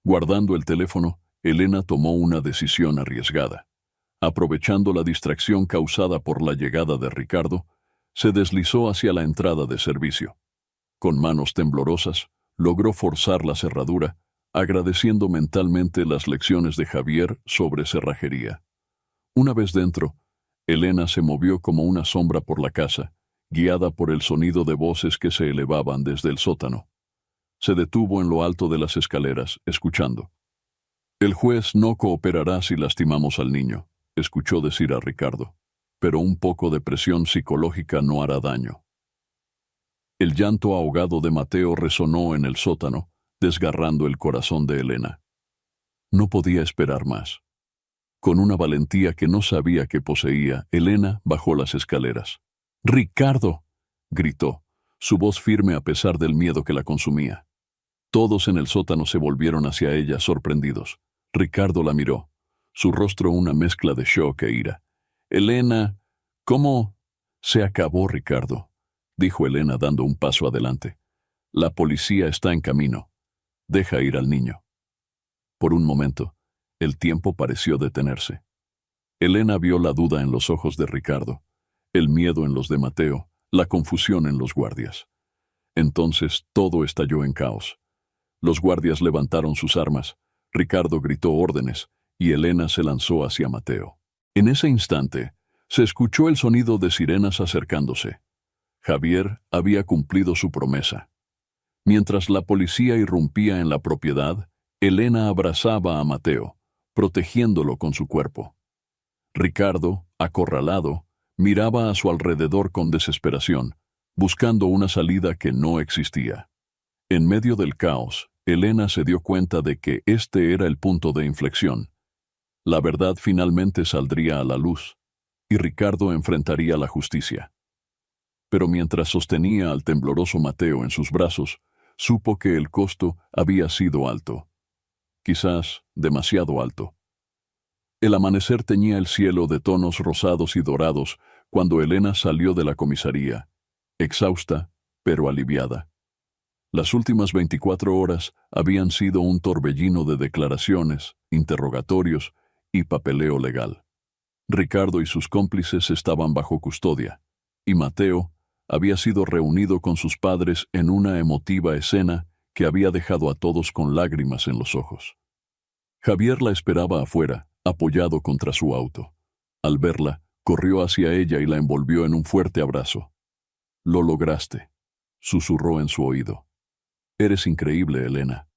Speaker 1: Guardando el teléfono, Elena tomó una decisión arriesgada. Aprovechando la distracción causada por la llegada de Ricardo, se deslizó hacia la entrada de servicio. Con manos temblorosas, logró forzar la cerradura, agradeciendo mentalmente las lecciones de Javier sobre cerrajería. Una vez dentro, Elena se movió como una sombra por la casa, guiada por el sonido de voces que se elevaban desde el sótano. Se detuvo en lo alto de las escaleras, escuchando. El juez no cooperará si lastimamos al niño, escuchó decir a Ricardo, pero un poco de presión psicológica no hará daño. El llanto ahogado de Mateo resonó en el sótano, desgarrando el corazón de Elena. No podía esperar más. Con una valentía que no sabía que poseía, Elena bajó las escaleras. ¡Ricardo!, gritó, su voz firme a pesar del miedo que la consumía. Todos en el sótano se volvieron hacia ella, sorprendidos. Ricardo la miró, su rostro una mezcla de shock e ira. «Elena, ¿cómo?» «Se acabó, Ricardo», dijo Elena dando un paso adelante. «La policía está en camino. Deja ir al niño». Por un momento, el tiempo pareció detenerse. Elena vio la duda en los ojos de Ricardo, el miedo en los de Mateo, la confusión en los guardias. Entonces todo estalló en caos. Los guardias levantaron sus armas, Ricardo gritó órdenes, y Elena se lanzó hacia Mateo. En ese instante, se escuchó el sonido de sirenas acercándose. Javier había cumplido su promesa. Mientras la policía irrumpía en la propiedad, Elena abrazaba a Mateo, protegiéndolo con su cuerpo. Ricardo, acorralado, miraba a su alrededor con desesperación, buscando una salida que no existía. En medio del caos, Elena se dio cuenta de que este era el punto de inflexión. La verdad finalmente saldría a la luz, y Ricardo enfrentaría la justicia. Pero mientras sostenía al tembloroso Mateo en sus brazos, supo que el costo había sido alto. Quizás demasiado alto. El amanecer teñía el cielo de tonos rosados y dorados cuando Elena salió de la comisaría, exhausta pero aliviada. Las últimas 24 horas habían sido un torbellino de declaraciones, interrogatorios y papeleo legal. Ricardo y sus cómplices estaban bajo custodia, y Mateo había sido reunido con sus padres en una emotiva escena que había dejado a todos con lágrimas en los ojos. Javier la esperaba afuera, apoyado contra su auto. Al verla, corrió hacia ella y la envolvió en un fuerte abrazo. «Lo lograste», susurró en su oído. «Eres increíble, Elena».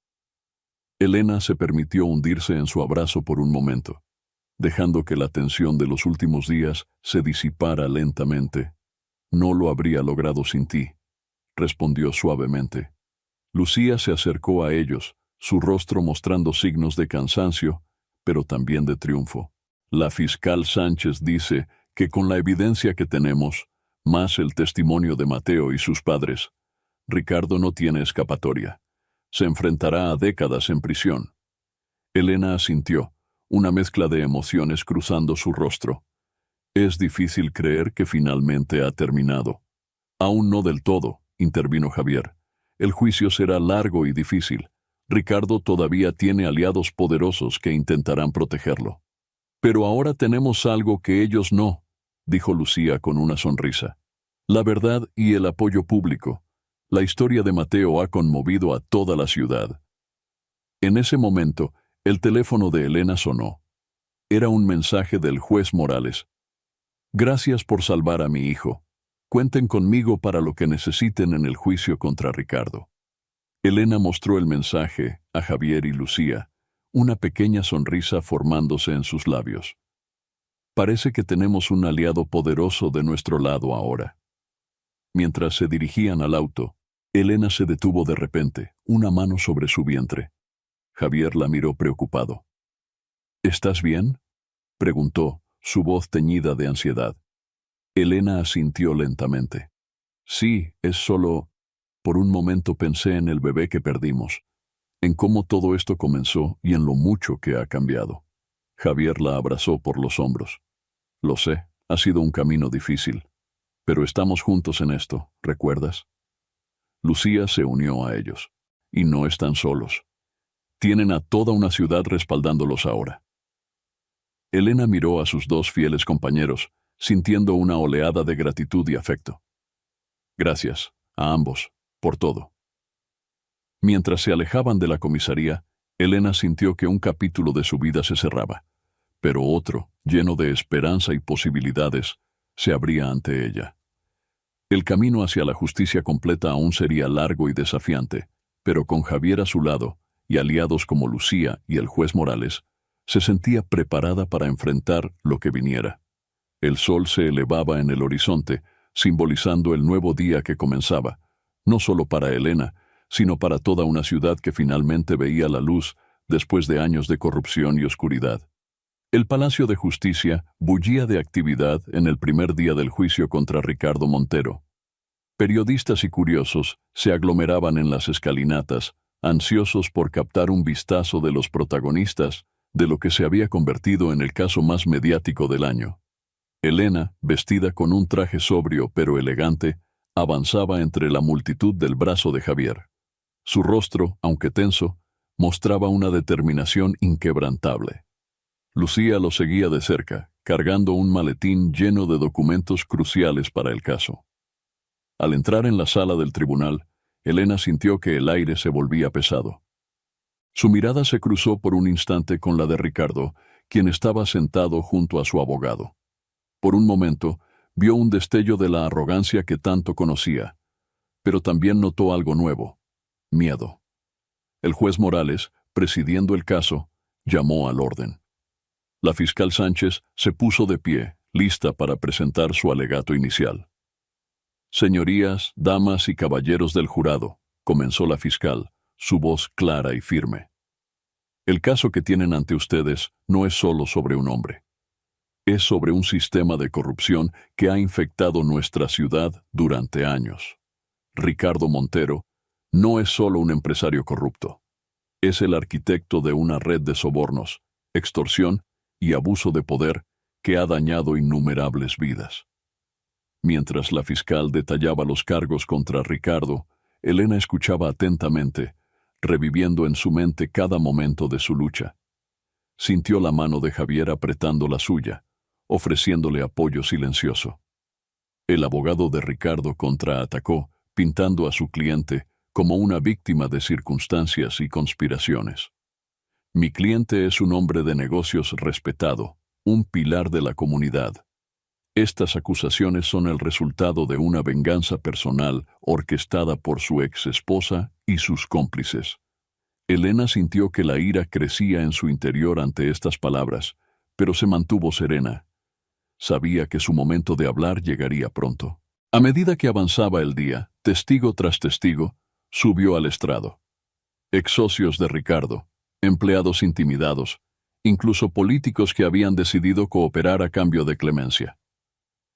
Speaker 1: Elena se permitió hundirse en su abrazo por un momento. dejando que la tensión de los últimos días se disipara lentamente. No lo habría logrado sin ti, respondió suavemente. Lucía se acercó a ellos, su rostro mostrando signos de cansancio, pero también de triunfo. La fiscal Sánchez dice que con la evidencia que tenemos, más el testimonio de Mateo y sus padres, Ricardo no tiene escapatoria. Se enfrentará a décadas en prisión. Elena asintió, una mezcla de emociones cruzando su rostro. Es difícil creer que finalmente ha terminado. Aún no del todo, intervino Javier. El juicio será largo y difícil. Ricardo todavía tiene aliados poderosos que intentarán protegerlo. Pero ahora tenemos algo que ellos no, dijo Lucía con una sonrisa. La verdad y el apoyo público. La historia de Mateo ha conmovido a toda la ciudad. En ese momento, el teléfono de Elena sonó. Era un mensaje del juez Morales. Gracias por salvar a mi hijo. Cuenten conmigo para lo que necesiten en el juicio contra Ricardo. Elena mostró el mensaje a Javier y Lucía, una pequeña sonrisa formándose en sus labios. Parece que tenemos un aliado poderoso de nuestro lado ahora. Mientras se dirigían al auto, Elena se detuvo de repente, una mano sobre su vientre. Javier la miró preocupado. ¿Estás bien?, preguntó, su voz teñida de ansiedad. Elena asintió lentamente. Sí, es solo... Por un momento pensé en el bebé que perdimos, en cómo todo esto comenzó y en lo mucho que ha cambiado. Javier la abrazó por los hombros. Lo sé, ha sido un camino difícil, pero estamos juntos en esto, ¿recuerdas? Lucía se unió a ellos. Y no están solos. Tienen a toda una ciudad respaldándolos ahora. Elena miró a sus dos fieles compañeros, sintiendo una oleada de gratitud y afecto. Gracias, a ambos, por todo. Mientras se alejaban de la comisaría, Elena sintió que un capítulo de su vida se cerraba, pero otro, lleno de esperanza y posibilidades, se abría ante ella. El camino hacia la justicia completa aún sería largo y desafiante, pero con Javier a su lado, y aliados como Lucía y el juez Morales, se sentía preparada para enfrentar lo que viniera. El sol se elevaba en el horizonte, simbolizando el nuevo día que comenzaba, no solo para Elena, sino para toda una ciudad que finalmente veía la luz después de años de corrupción y oscuridad. El Palacio de Justicia bullía de actividad en el primer día del juicio contra Ricardo Montero. Periodistas y curiosos se aglomeraban en las escalinatas, ansiosos por captar un vistazo de los protagonistas de lo que se había convertido en el caso más mediático del año. Elena, vestida con un traje sobrio pero elegante, avanzaba entre la multitud del brazo de Javier. Su rostro, aunque tenso, mostraba una determinación inquebrantable. Lucía lo seguía de cerca, cargando un maletín lleno de documentos cruciales para el caso. Al entrar en la sala del tribunal, Elena sintió que el aire se volvía pesado. Su mirada se cruzó por un instante con la de Ricardo, quien estaba sentado junto a su abogado. Por un momento, vio un destello de la arrogancia que tanto conocía, pero también notó algo nuevo: miedo. El juez Morales, presidiendo el caso, llamó al orden. La fiscal Sánchez se puso de pie, lista para presentar su alegato inicial. Señorías, damas y caballeros del jurado, comenzó la fiscal, su voz clara y firme. El caso que tienen ante ustedes no es solo sobre un hombre. Es sobre un sistema de corrupción que ha infectado nuestra ciudad durante años. Ricardo Montero no es solo un empresario corrupto. Es el arquitecto de una red de sobornos, extorsión y abuso de poder que ha dañado innumerables vidas. Mientras la fiscal detallaba los cargos contra Ricardo, Elena escuchaba atentamente, reviviendo en su mente cada momento de su lucha. Sintió la mano de Javier apretando la suya, ofreciéndole apoyo silencioso. El abogado de Ricardo contraatacó, pintando a su cliente como una víctima de circunstancias y conspiraciones. Mi cliente es un hombre de negocios respetado, un pilar de la comunidad. Estas acusaciones son el resultado de una venganza personal orquestada por su ex esposa y sus cómplices. Elena sintió que la ira crecía en su interior ante estas palabras, pero se mantuvo serena. Sabía que su momento de hablar llegaría pronto. A medida que avanzaba el día, testigo tras testigo, subió al estrado. Ex socios de Ricardo, empleados intimidados, incluso políticos que habían decidido cooperar a cambio de clemencia.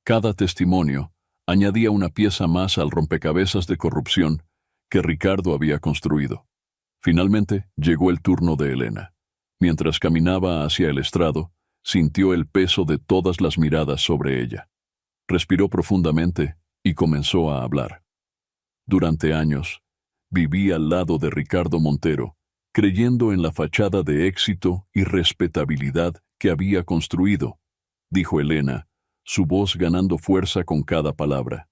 Speaker 1: Cada testimonio añadía una pieza más al rompecabezas de corrupción que Ricardo había construido. Finalmente llegó el turno de Elena. Mientras caminaba hacia el estrado, sintió el peso de todas las miradas sobre ella. Respiró profundamente y comenzó a hablar. Durante años, viví al lado de Ricardo Montero, creyendo en la fachada de éxito y respetabilidad que había construido, dijo Elena, su voz ganando fuerza con cada palabra.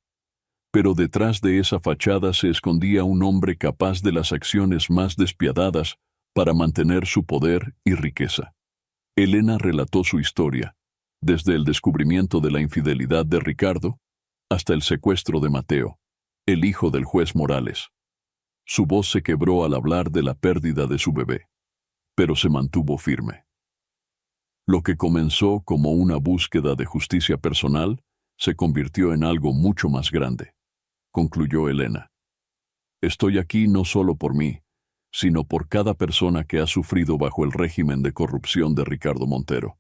Speaker 1: Pero detrás de esa fachada se escondía un hombre capaz de las acciones más despiadadas para mantener su poder y riqueza. Elena relató su historia, desde el descubrimiento de la infidelidad de Ricardo hasta el secuestro de Mateo, el hijo del juez Morales. Su voz se quebró al hablar de la pérdida de su bebé, pero se mantuvo firme. Lo que comenzó como una búsqueda de justicia personal se convirtió en algo mucho más grande, concluyó Elena. Estoy aquí no solo por mí, sino por cada persona que ha sufrido bajo el régimen de corrupción de Ricardo Montero.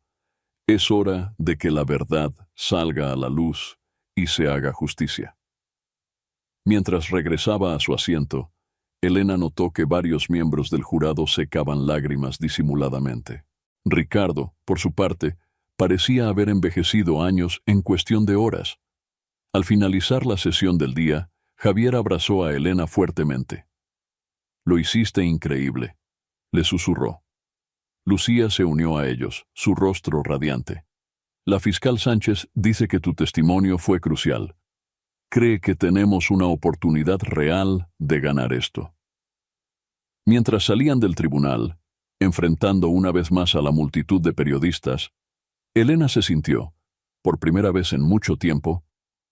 Speaker 1: Es hora de que la verdad salga a la luz y se haga justicia. Mientras regresaba a su asiento, Elena notó que varios miembros del jurado secaban lágrimas disimuladamente. Ricardo, por su parte, parecía haber envejecido años en cuestión de horas. Al finalizar la sesión del día, Javier abrazó a Elena fuertemente. «Lo hiciste increíble», le susurró. Lucía se unió a ellos, su rostro radiante. «La fiscal Sánchez dice que tu testimonio fue crucial. Cree que tenemos una oportunidad real de ganar esto». Mientras salían del tribunal, enfrentando una vez más a la multitud de periodistas, Elena se sintió, por primera vez en mucho tiempo,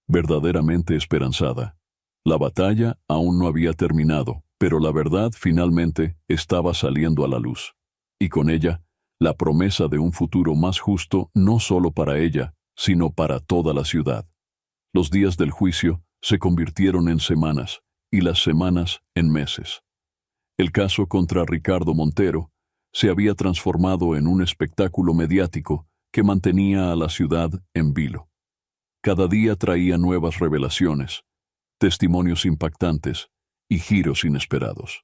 Speaker 1: verdaderamente esperanzada. La batalla aún no había terminado, pero la verdad finalmente estaba saliendo a la luz. Y con ella, la promesa de un futuro más justo no solo para ella, sino para toda la ciudad. Los días del juicio se convirtieron en semanas, y las semanas en meses. El caso contra Ricardo Montero se había transformado en un espectáculo mediático que mantenía a la ciudad en vilo. Cada día traía nuevas revelaciones, testimonios impactantes y giros inesperados.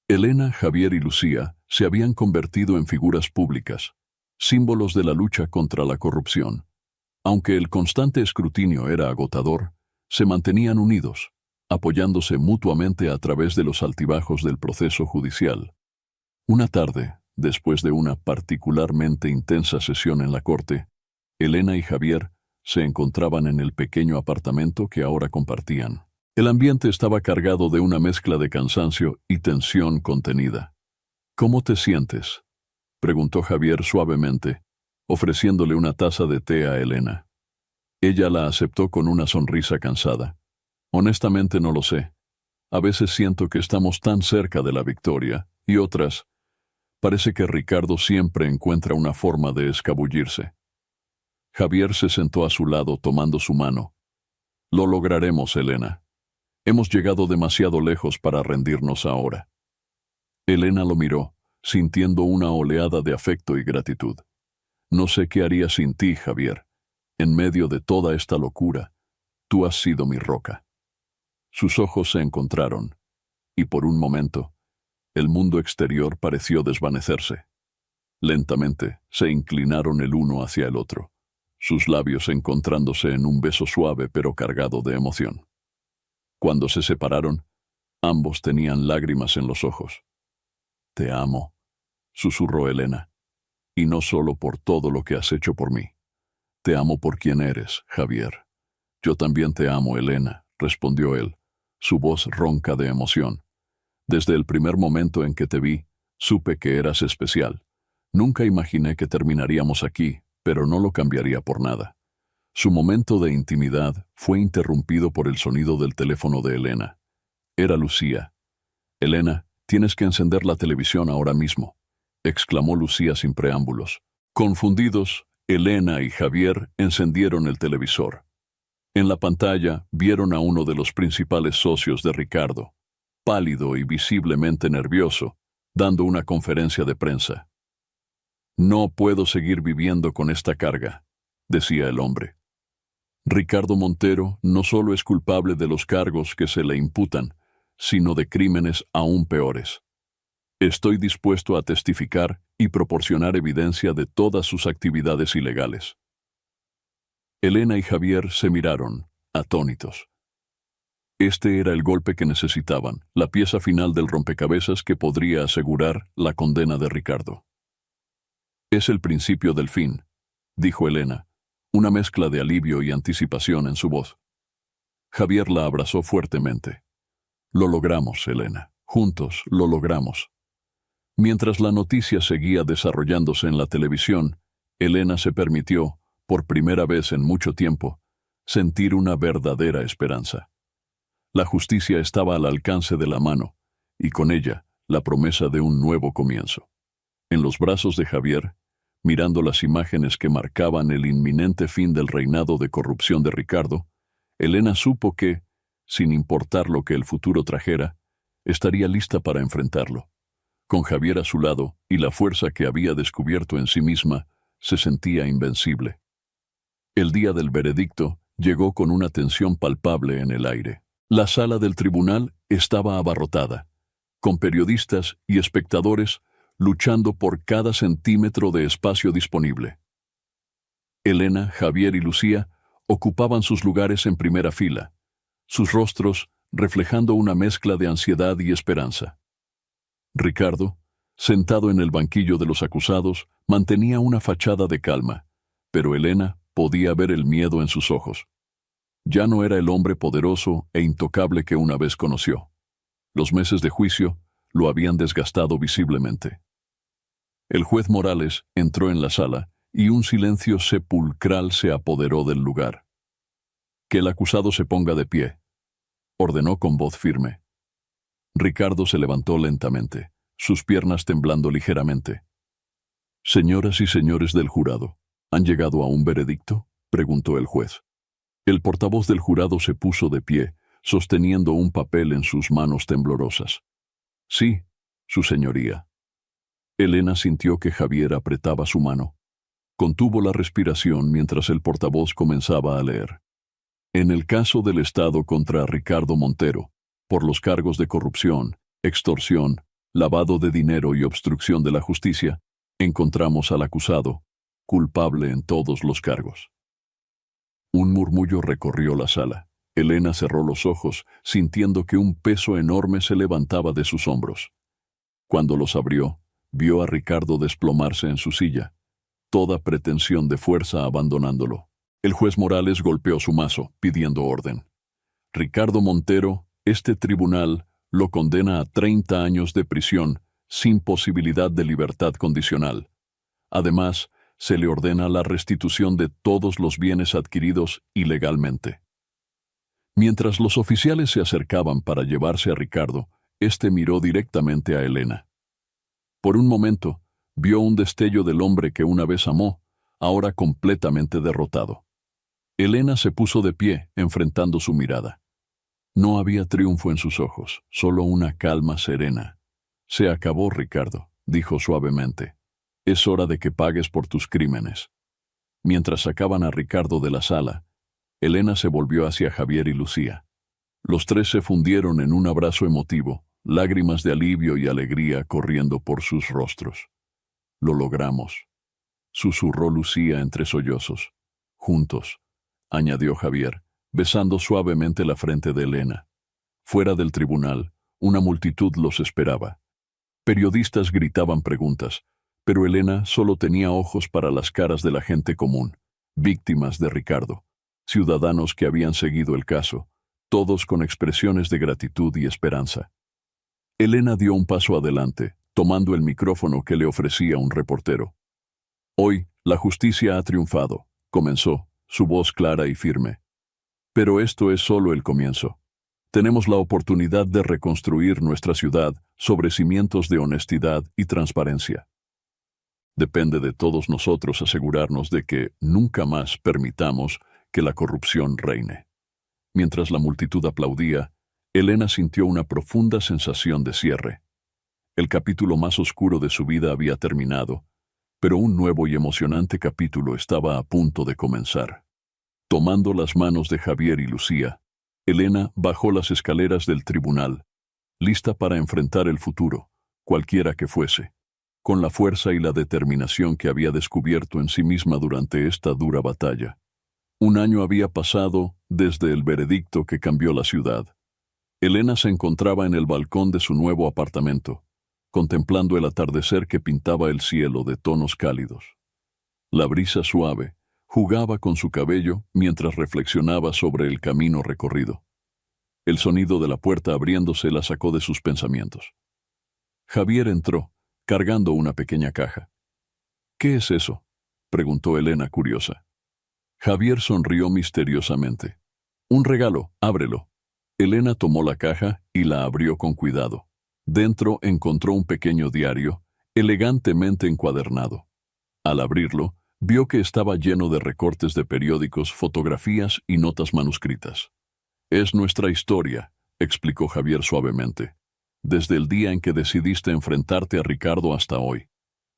Speaker 1: Elena, Javier y Lucía se habían convertido en figuras públicas, símbolos de la lucha contra la corrupción. Aunque el constante escrutinio era agotador, se mantenían unidos, apoyándose mutuamente a través de los altibajos del proceso judicial. Una tarde, después de una particularmente intensa sesión en la corte, Elena y Javier se encontraban en el pequeño apartamento que ahora compartían. El ambiente estaba cargado de una mezcla de cansancio y tensión contenida. «¿Cómo te sientes?», preguntó Javier suavemente, ofreciéndole una taza de té a Elena. Ella la aceptó con una sonrisa cansada. «Honestamente no lo sé. A veces siento que estamos tan cerca de la victoria, y otras, parece que Ricardo siempre encuentra una forma de escabullirse». Javier se sentó a su lado tomando su mano. «Lo lograremos, Elena. Hemos llegado demasiado lejos para rendirnos ahora». Elena lo miró, sintiendo una oleada de afecto y gratitud. «No sé qué haría sin ti, Javier. En medio de toda esta locura, tú has sido mi roca». Sus ojos se encontraron, y por un momento, el mundo exterior pareció desvanecerse. Lentamente se inclinaron el uno hacia el otro, sus labios encontrándose en un beso suave pero cargado de emoción. Cuando se separaron, ambos tenían lágrimas en los ojos. «Te amo», susurró Elena, «y no solo por todo lo que has hecho por mí. Te amo por quien eres, Javier». «Yo también te amo, Elena», respondió él, su voz ronca de emoción. «Desde el primer momento en que te vi, supe que eras especial. Nunca imaginé que terminaríamos aquí, pero no lo cambiaría por nada». Su momento de intimidad fue interrumpido por el sonido del teléfono de Elena. Era Lucía. «Elena, tienes que encender la televisión ahora mismo», exclamó Lucía sin preámbulos. Confundidos, Elena y Javier encendieron el televisor. En la pantalla vieron a uno de los principales socios de Ricardo, pálido y visiblemente nervioso, dando una conferencia de prensa. «No puedo seguir viviendo con esta carga», decía el hombre. «Ricardo Montero no solo es culpable de los cargos que se le imputan, sino de crímenes aún peores. Estoy dispuesto a testificar y proporcionar evidencia de todas sus actividades ilegales». Elena y Javier se miraron, atónitos. Este era el golpe que necesitaban, la pieza final del rompecabezas que podría asegurar la condena de Ricardo. «Es el principio del fin», dijo Elena, una mezcla de alivio y anticipación en su voz. Javier la abrazó fuertemente. «Lo logramos, Elena. Juntos lo logramos». Mientras la noticia seguía desarrollándose en la televisión, Elena se permitió, por primera vez en mucho tiempo, sentir una verdadera esperanza. La justicia estaba al alcance de la mano, y con ella la promesa de un nuevo comienzo. En los brazos de Javier, mirando las imágenes que marcaban el inminente fin del reinado de corrupción de Ricardo, Elena supo que, sin importar lo que el futuro trajera, estaría lista para enfrentarlo. Con Javier a su lado y la fuerza que había descubierto en sí misma, se sentía invencible. El día del veredicto llegó con una tensión palpable en el aire. La sala del tribunal estaba abarrotada, con periodistas y espectadores luchando por cada centímetro de espacio disponible. Elena, Javier y Lucía ocupaban sus lugares en primera fila, sus rostros reflejando una mezcla de ansiedad y esperanza. Ricardo, sentado en el banquillo de los acusados, mantenía una fachada de calma, pero Elena podía ver el miedo en sus ojos. Ya no era el hombre poderoso e intocable que una vez conoció. Los meses de juicio lo habían desgastado visiblemente. El juez Morales entró en la sala y un silencio sepulcral se apoderó del lugar. «Que el acusado se ponga de pie», ordenó con voz firme. Ricardo se levantó lentamente, sus piernas temblando ligeramente. «Señoras y señores del jurado, ¿han llegado a un veredicto?», preguntó el juez. El portavoz del jurado se puso de pie, sosteniendo un papel en sus manos temblorosas. «Sí, su señoría». Elena sintió que Javier apretaba su mano. Contuvo la respiración mientras el portavoz comenzaba a leer. «En el caso del Estado contra Ricardo Montero, por los cargos de corrupción, extorsión, lavado de dinero y obstrucción de la justicia, encontramos al acusado, culpable en todos los cargos». Un murmullo recorrió la sala. Elena cerró los ojos, sintiendo que un peso enorme se levantaba de sus hombros. Cuando los abrió, vio a Ricardo desplomarse en su silla, toda pretensión de fuerza abandonándolo. El juez Morales golpeó su mazo, pidiendo orden. «Ricardo Montero, este tribunal lo condena a 30 años de prisión sin posibilidad de libertad condicional. Además, se le ordena la restitución de todos los bienes adquiridos ilegalmente». Mientras los oficiales se acercaban para llevarse a Ricardo, éste miró directamente a Elena. Por un momento, vio un destello del hombre que una vez amó, ahora completamente derrotado. Elena se puso de pie, enfrentando su mirada. No había triunfo en sus ojos, solo una calma serena. «Se acabó, Ricardo», dijo suavemente. «Es hora de que pagues por tus crímenes». Mientras sacaban a Ricardo de la sala, Elena se volvió hacia Javier y Lucía. Los tres se fundieron en un abrazo emotivo, lágrimas de alivio y alegría corriendo por sus rostros. «Lo logramos», susurró Lucía entre sollozos. «Juntos», añadió Javier, besando suavemente la frente de Elena. Fuera del tribunal, una multitud los esperaba. Periodistas gritaban preguntas, pero Elena solo tenía ojos para las caras de la gente común, víctimas de Ricardo, ciudadanos que habían seguido el caso, todos con expresiones de gratitud y esperanza. Elena dio un paso adelante, tomando el micrófono que le ofrecía un reportero. «Hoy, la justicia ha triunfado», comenzó, su voz clara y firme. «Pero esto es solo el comienzo. Tenemos la oportunidad de reconstruir nuestra ciudad sobre cimientos de honestidad y transparencia». Depende de todos nosotros asegurarnos de que nunca más permitamos que la corrupción reine. Mientras la multitud aplaudía, Elena sintió una profunda sensación de cierre. El capítulo más oscuro de su vida había terminado, pero un nuevo y emocionante capítulo estaba a punto de comenzar. Tomando las manos de Javier y Lucía, Elena bajó las escaleras del tribunal, lista para enfrentar el futuro, cualquiera que fuese, con la fuerza y la determinación que había descubierto en sí misma durante esta dura batalla. Un año había pasado desde el veredicto que cambió la ciudad. Elena se encontraba en el balcón de su nuevo apartamento, contemplando el atardecer que pintaba el cielo de tonos cálidos. La brisa suave jugaba con su cabello mientras reflexionaba sobre el camino recorrido. El sonido de la puerta abriéndose la sacó de sus pensamientos. Javier entró, cargando una pequeña caja. «¿Qué es eso?», preguntó Elena curiosa. Javier sonrió misteriosamente. «Un regalo, ábrelo». Elena tomó la caja y la abrió con cuidado. Dentro encontró un pequeño diario, elegantemente encuadernado. Al abrirlo, vio que estaba lleno de recortes de periódicos, fotografías y notas manuscritas. «Es nuestra historia», explicó Javier suavemente. «Desde el día en que decidiste enfrentarte a Ricardo hasta hoy.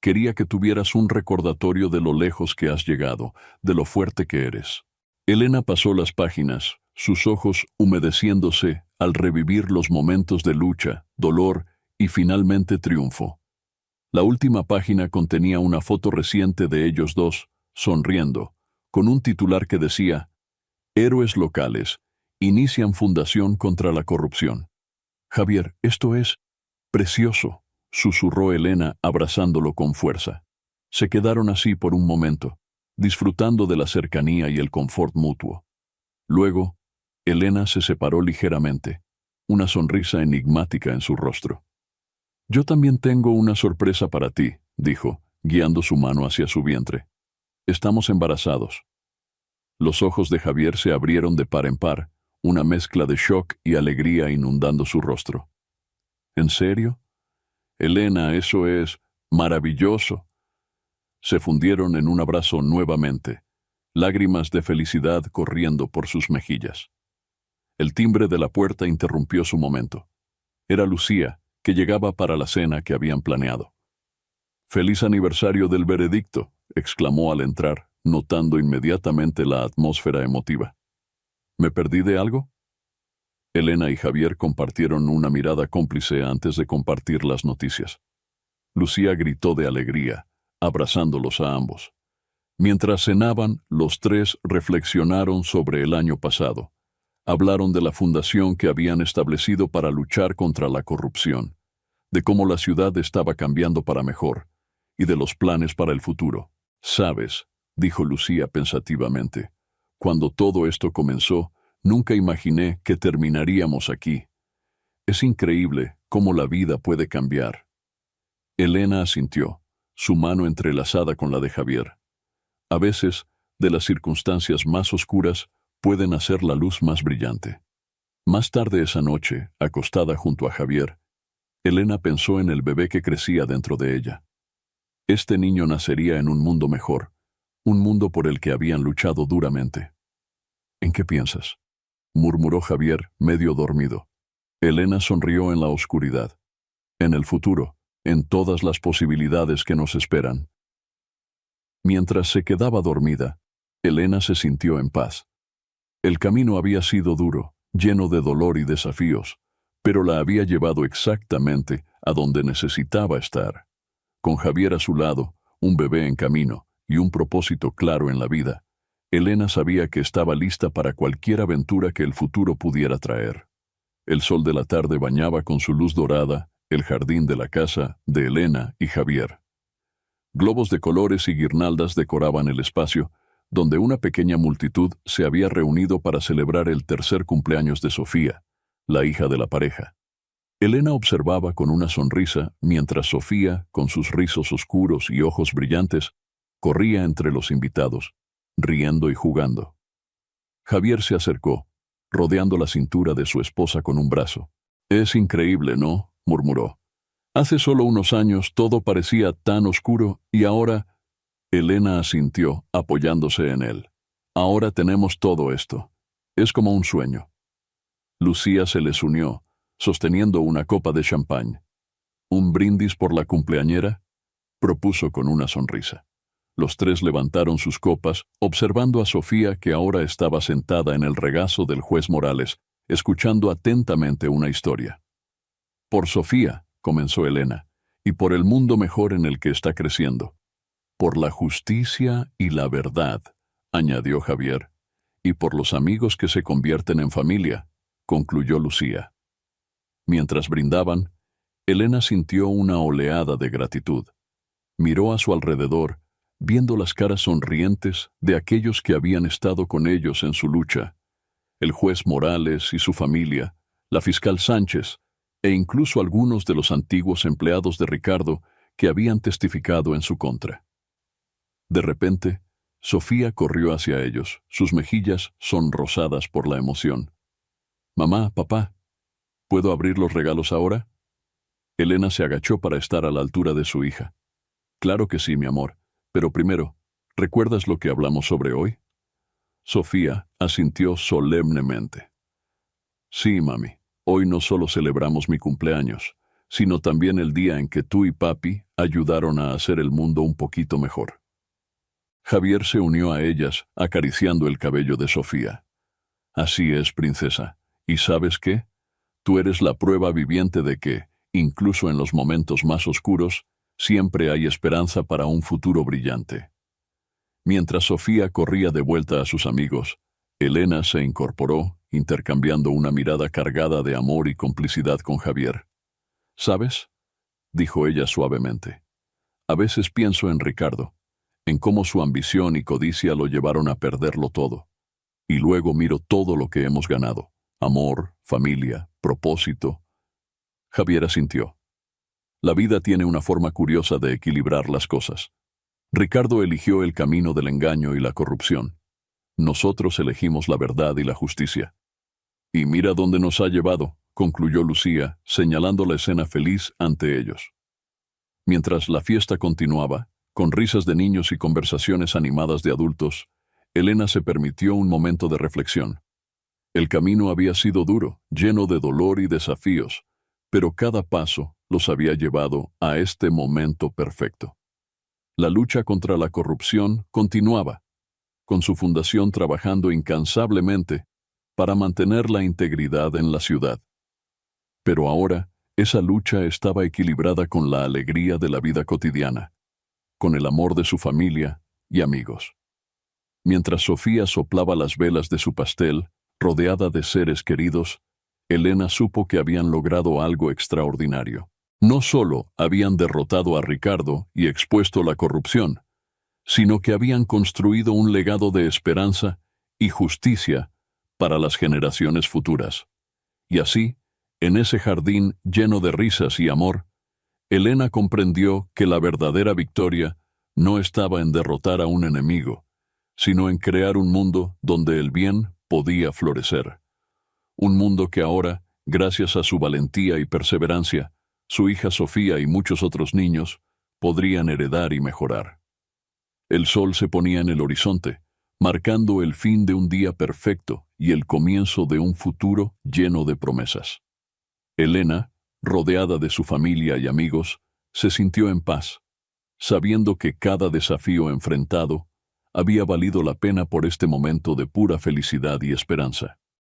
Speaker 1: Quería que tuvieras un recordatorio de lo lejos que has llegado, de lo fuerte que eres». Elena pasó las páginas, sus ojos humedeciéndose al revivir los momentos de lucha, dolor y finalmente triunfo. La última página contenía una foto reciente de ellos dos, sonriendo, con un titular que decía: «Héroes locales inician fundación contra la corrupción». «Javier, esto es precioso», susurró Elena abrazándolo con fuerza. Se quedaron así por un momento, disfrutando de la cercanía y el confort mutuo. Luego, Elena se separó ligeramente, una sonrisa enigmática en su rostro. «Yo también tengo una sorpresa para ti», dijo, guiando su mano hacia su vientre. «Estamos embarazados». Los ojos de Javier se abrieron de par en par, una mezcla de shock y alegría inundando su rostro. «¿En serio? Elena, eso es maravilloso». Se fundieron en un abrazo nuevamente, lágrimas de felicidad corriendo por sus mejillas. El timbre de la puerta interrumpió su momento. Era Lucía, que llegaba para la cena que habían planeado. «¡Feliz aniversario del veredicto!», exclamó al entrar, notando inmediatamente la atmósfera emotiva. «¿Me perdí de algo?». Elena y Javier compartieron una mirada cómplice antes de compartir las noticias. Lucía gritó de alegría, abrazándolos a ambos. Mientras cenaban, los tres reflexionaron sobre el año pasado. Hablaron de la fundación que habían establecido para luchar contra la corrupción, de cómo la ciudad estaba cambiando para mejor, y de los planes para el futuro. «¿Sabes?», dijo Lucía pensativamente, «cuando todo esto comenzó, nunca imaginé que terminaríamos aquí. Es increíble cómo la vida puede cambiar». Elena asintió, su mano entrelazada con la de Javier. A veces, de las circunstancias más oscuras, pueden hacer la luz más brillante. Más tarde esa noche, acostada junto a Javier, Elena pensó en el bebé que crecía dentro de ella. Este niño nacería en un mundo mejor, un mundo por el que habían luchado duramente. «¿En qué piensas?», murmuró Javier, medio dormido. Elena sonrió en la oscuridad. «En el futuro, en todas las posibilidades que nos esperan». Mientras se quedaba dormida, Elena se sintió en paz. El camino había sido duro, lleno de dolor y desafíos, pero la había llevado exactamente a donde necesitaba estar. Con Javier a su lado, un bebé en camino y un propósito claro en la vida, Elena sabía que estaba lista para cualquier aventura que el futuro pudiera traer. El sol de la tarde bañaba con su luz dorada el jardín de la casa de Elena y Javier. Globos de colores y guirnaldas decoraban el espacio, donde una pequeña multitud se había reunido para celebrar el tercer cumpleaños de Sofía, la hija de la pareja. Elena observaba con una sonrisa mientras Sofía, con sus rizos oscuros y ojos brillantes, corría entre los invitados, riendo y jugando. Javier se acercó, rodeando la cintura de su esposa con un brazo. «Es increíble, ¿no?», murmuró. Hace solo unos años todo parecía tan oscuro y ahora... Elena asintió, apoyándose en él. Ahora tenemos todo esto. Es como un sueño. Lucía se les unió, sosteniendo una copa de champán. ¿Un brindis por la cumpleañera?, propuso con una sonrisa. Los tres levantaron sus copas, observando a Sofía, que ahora estaba sentada en el regazo del juez Morales, escuchando atentamente una historia. Por Sofía, comenzó Elena, y por el mundo mejor en el que está creciendo. Por la justicia y la verdad, añadió Javier, y por los amigos que se convierten en familia, concluyó Lucía. Mientras brindaban, Elena sintió una oleada de gratitud. Miró a su alrededor, viendo las caras sonrientes de aquellos que habían estado con ellos en su lucha, el juez Morales y su familia, la fiscal Sánchez, e incluso algunos de los antiguos empleados de Ricardo que habían testificado en su contra. De repente, Sofía corrió hacia ellos, sus mejillas sonrosadas por la emoción. «Mamá, papá, ¿puedo abrir los regalos ahora?» Elena se agachó para estar a la altura de su hija. «Claro que sí, mi amor, pero primero, ¿recuerdas lo que hablamos sobre hoy?» Sofía asintió solemnemente. «Sí, mami, hoy no solo celebramos mi cumpleaños, sino también el día en que tú y papi ayudaron a hacer el mundo un poquito mejor». Javier se unió a ellas, acariciando el cabello de Sofía. «Así es, princesa. ¿Y sabes qué? Tú eres la prueba viviente de que, incluso en los momentos más oscuros, siempre hay esperanza para un futuro brillante». Mientras Sofía corría de vuelta a sus amigos, Elena se incorporó, intercambiando una mirada cargada de amor y complicidad con Javier. «¿Sabes?», dijo ella suavemente. «A veces pienso en Ricardo, en cómo su ambición y codicia lo llevaron a perderlo todo. Y luego miro todo lo que hemos ganado: amor, familia, propósito». Javier asintió. La vida tiene una forma curiosa de equilibrar las cosas. Ricardo eligió el camino del engaño y la corrupción. Nosotros elegimos la verdad y la justicia. Y mira dónde nos ha llevado, concluyó Lucía, señalando la escena feliz ante ellos. Mientras la fiesta continuaba, con risas de niños y conversaciones animadas de adultos, Elena se permitió un momento de reflexión. El camino había sido duro, lleno de dolor y desafíos, pero cada paso los había llevado a este momento perfecto. La lucha contra la corrupción continuaba, con su fundación trabajando incansablemente para mantener la integridad en la ciudad. Pero ahora, esa lucha estaba equilibrada con la alegría de la vida cotidiana, con el amor de su familia y amigos. Mientras Sofía soplaba las velas de su pastel, rodeada de seres queridos, Elena supo que habían logrado algo extraordinario. No solo habían derrotado a Ricardo y expuesto la corrupción, sino que habían construido un legado de esperanza y justicia para las generaciones futuras. Y así, en ese jardín lleno de risas y amor, Elena comprendió que la verdadera victoria no estaba en derrotar a un enemigo, sino en crear un mundo donde el bien podía florecer. Un mundo que ahora, gracias a su valentía y perseverancia, su hija Sofía y muchos otros niños podrían heredar y mejorar. El sol se ponía en el horizonte, marcando el fin de un día perfecto y el comienzo de un futuro lleno de promesas. Elena, rodeada de su familia y amigos, se sintió en paz, sabiendo que cada desafío enfrentado había valido la pena por este momento de pura felicidad y esperanza.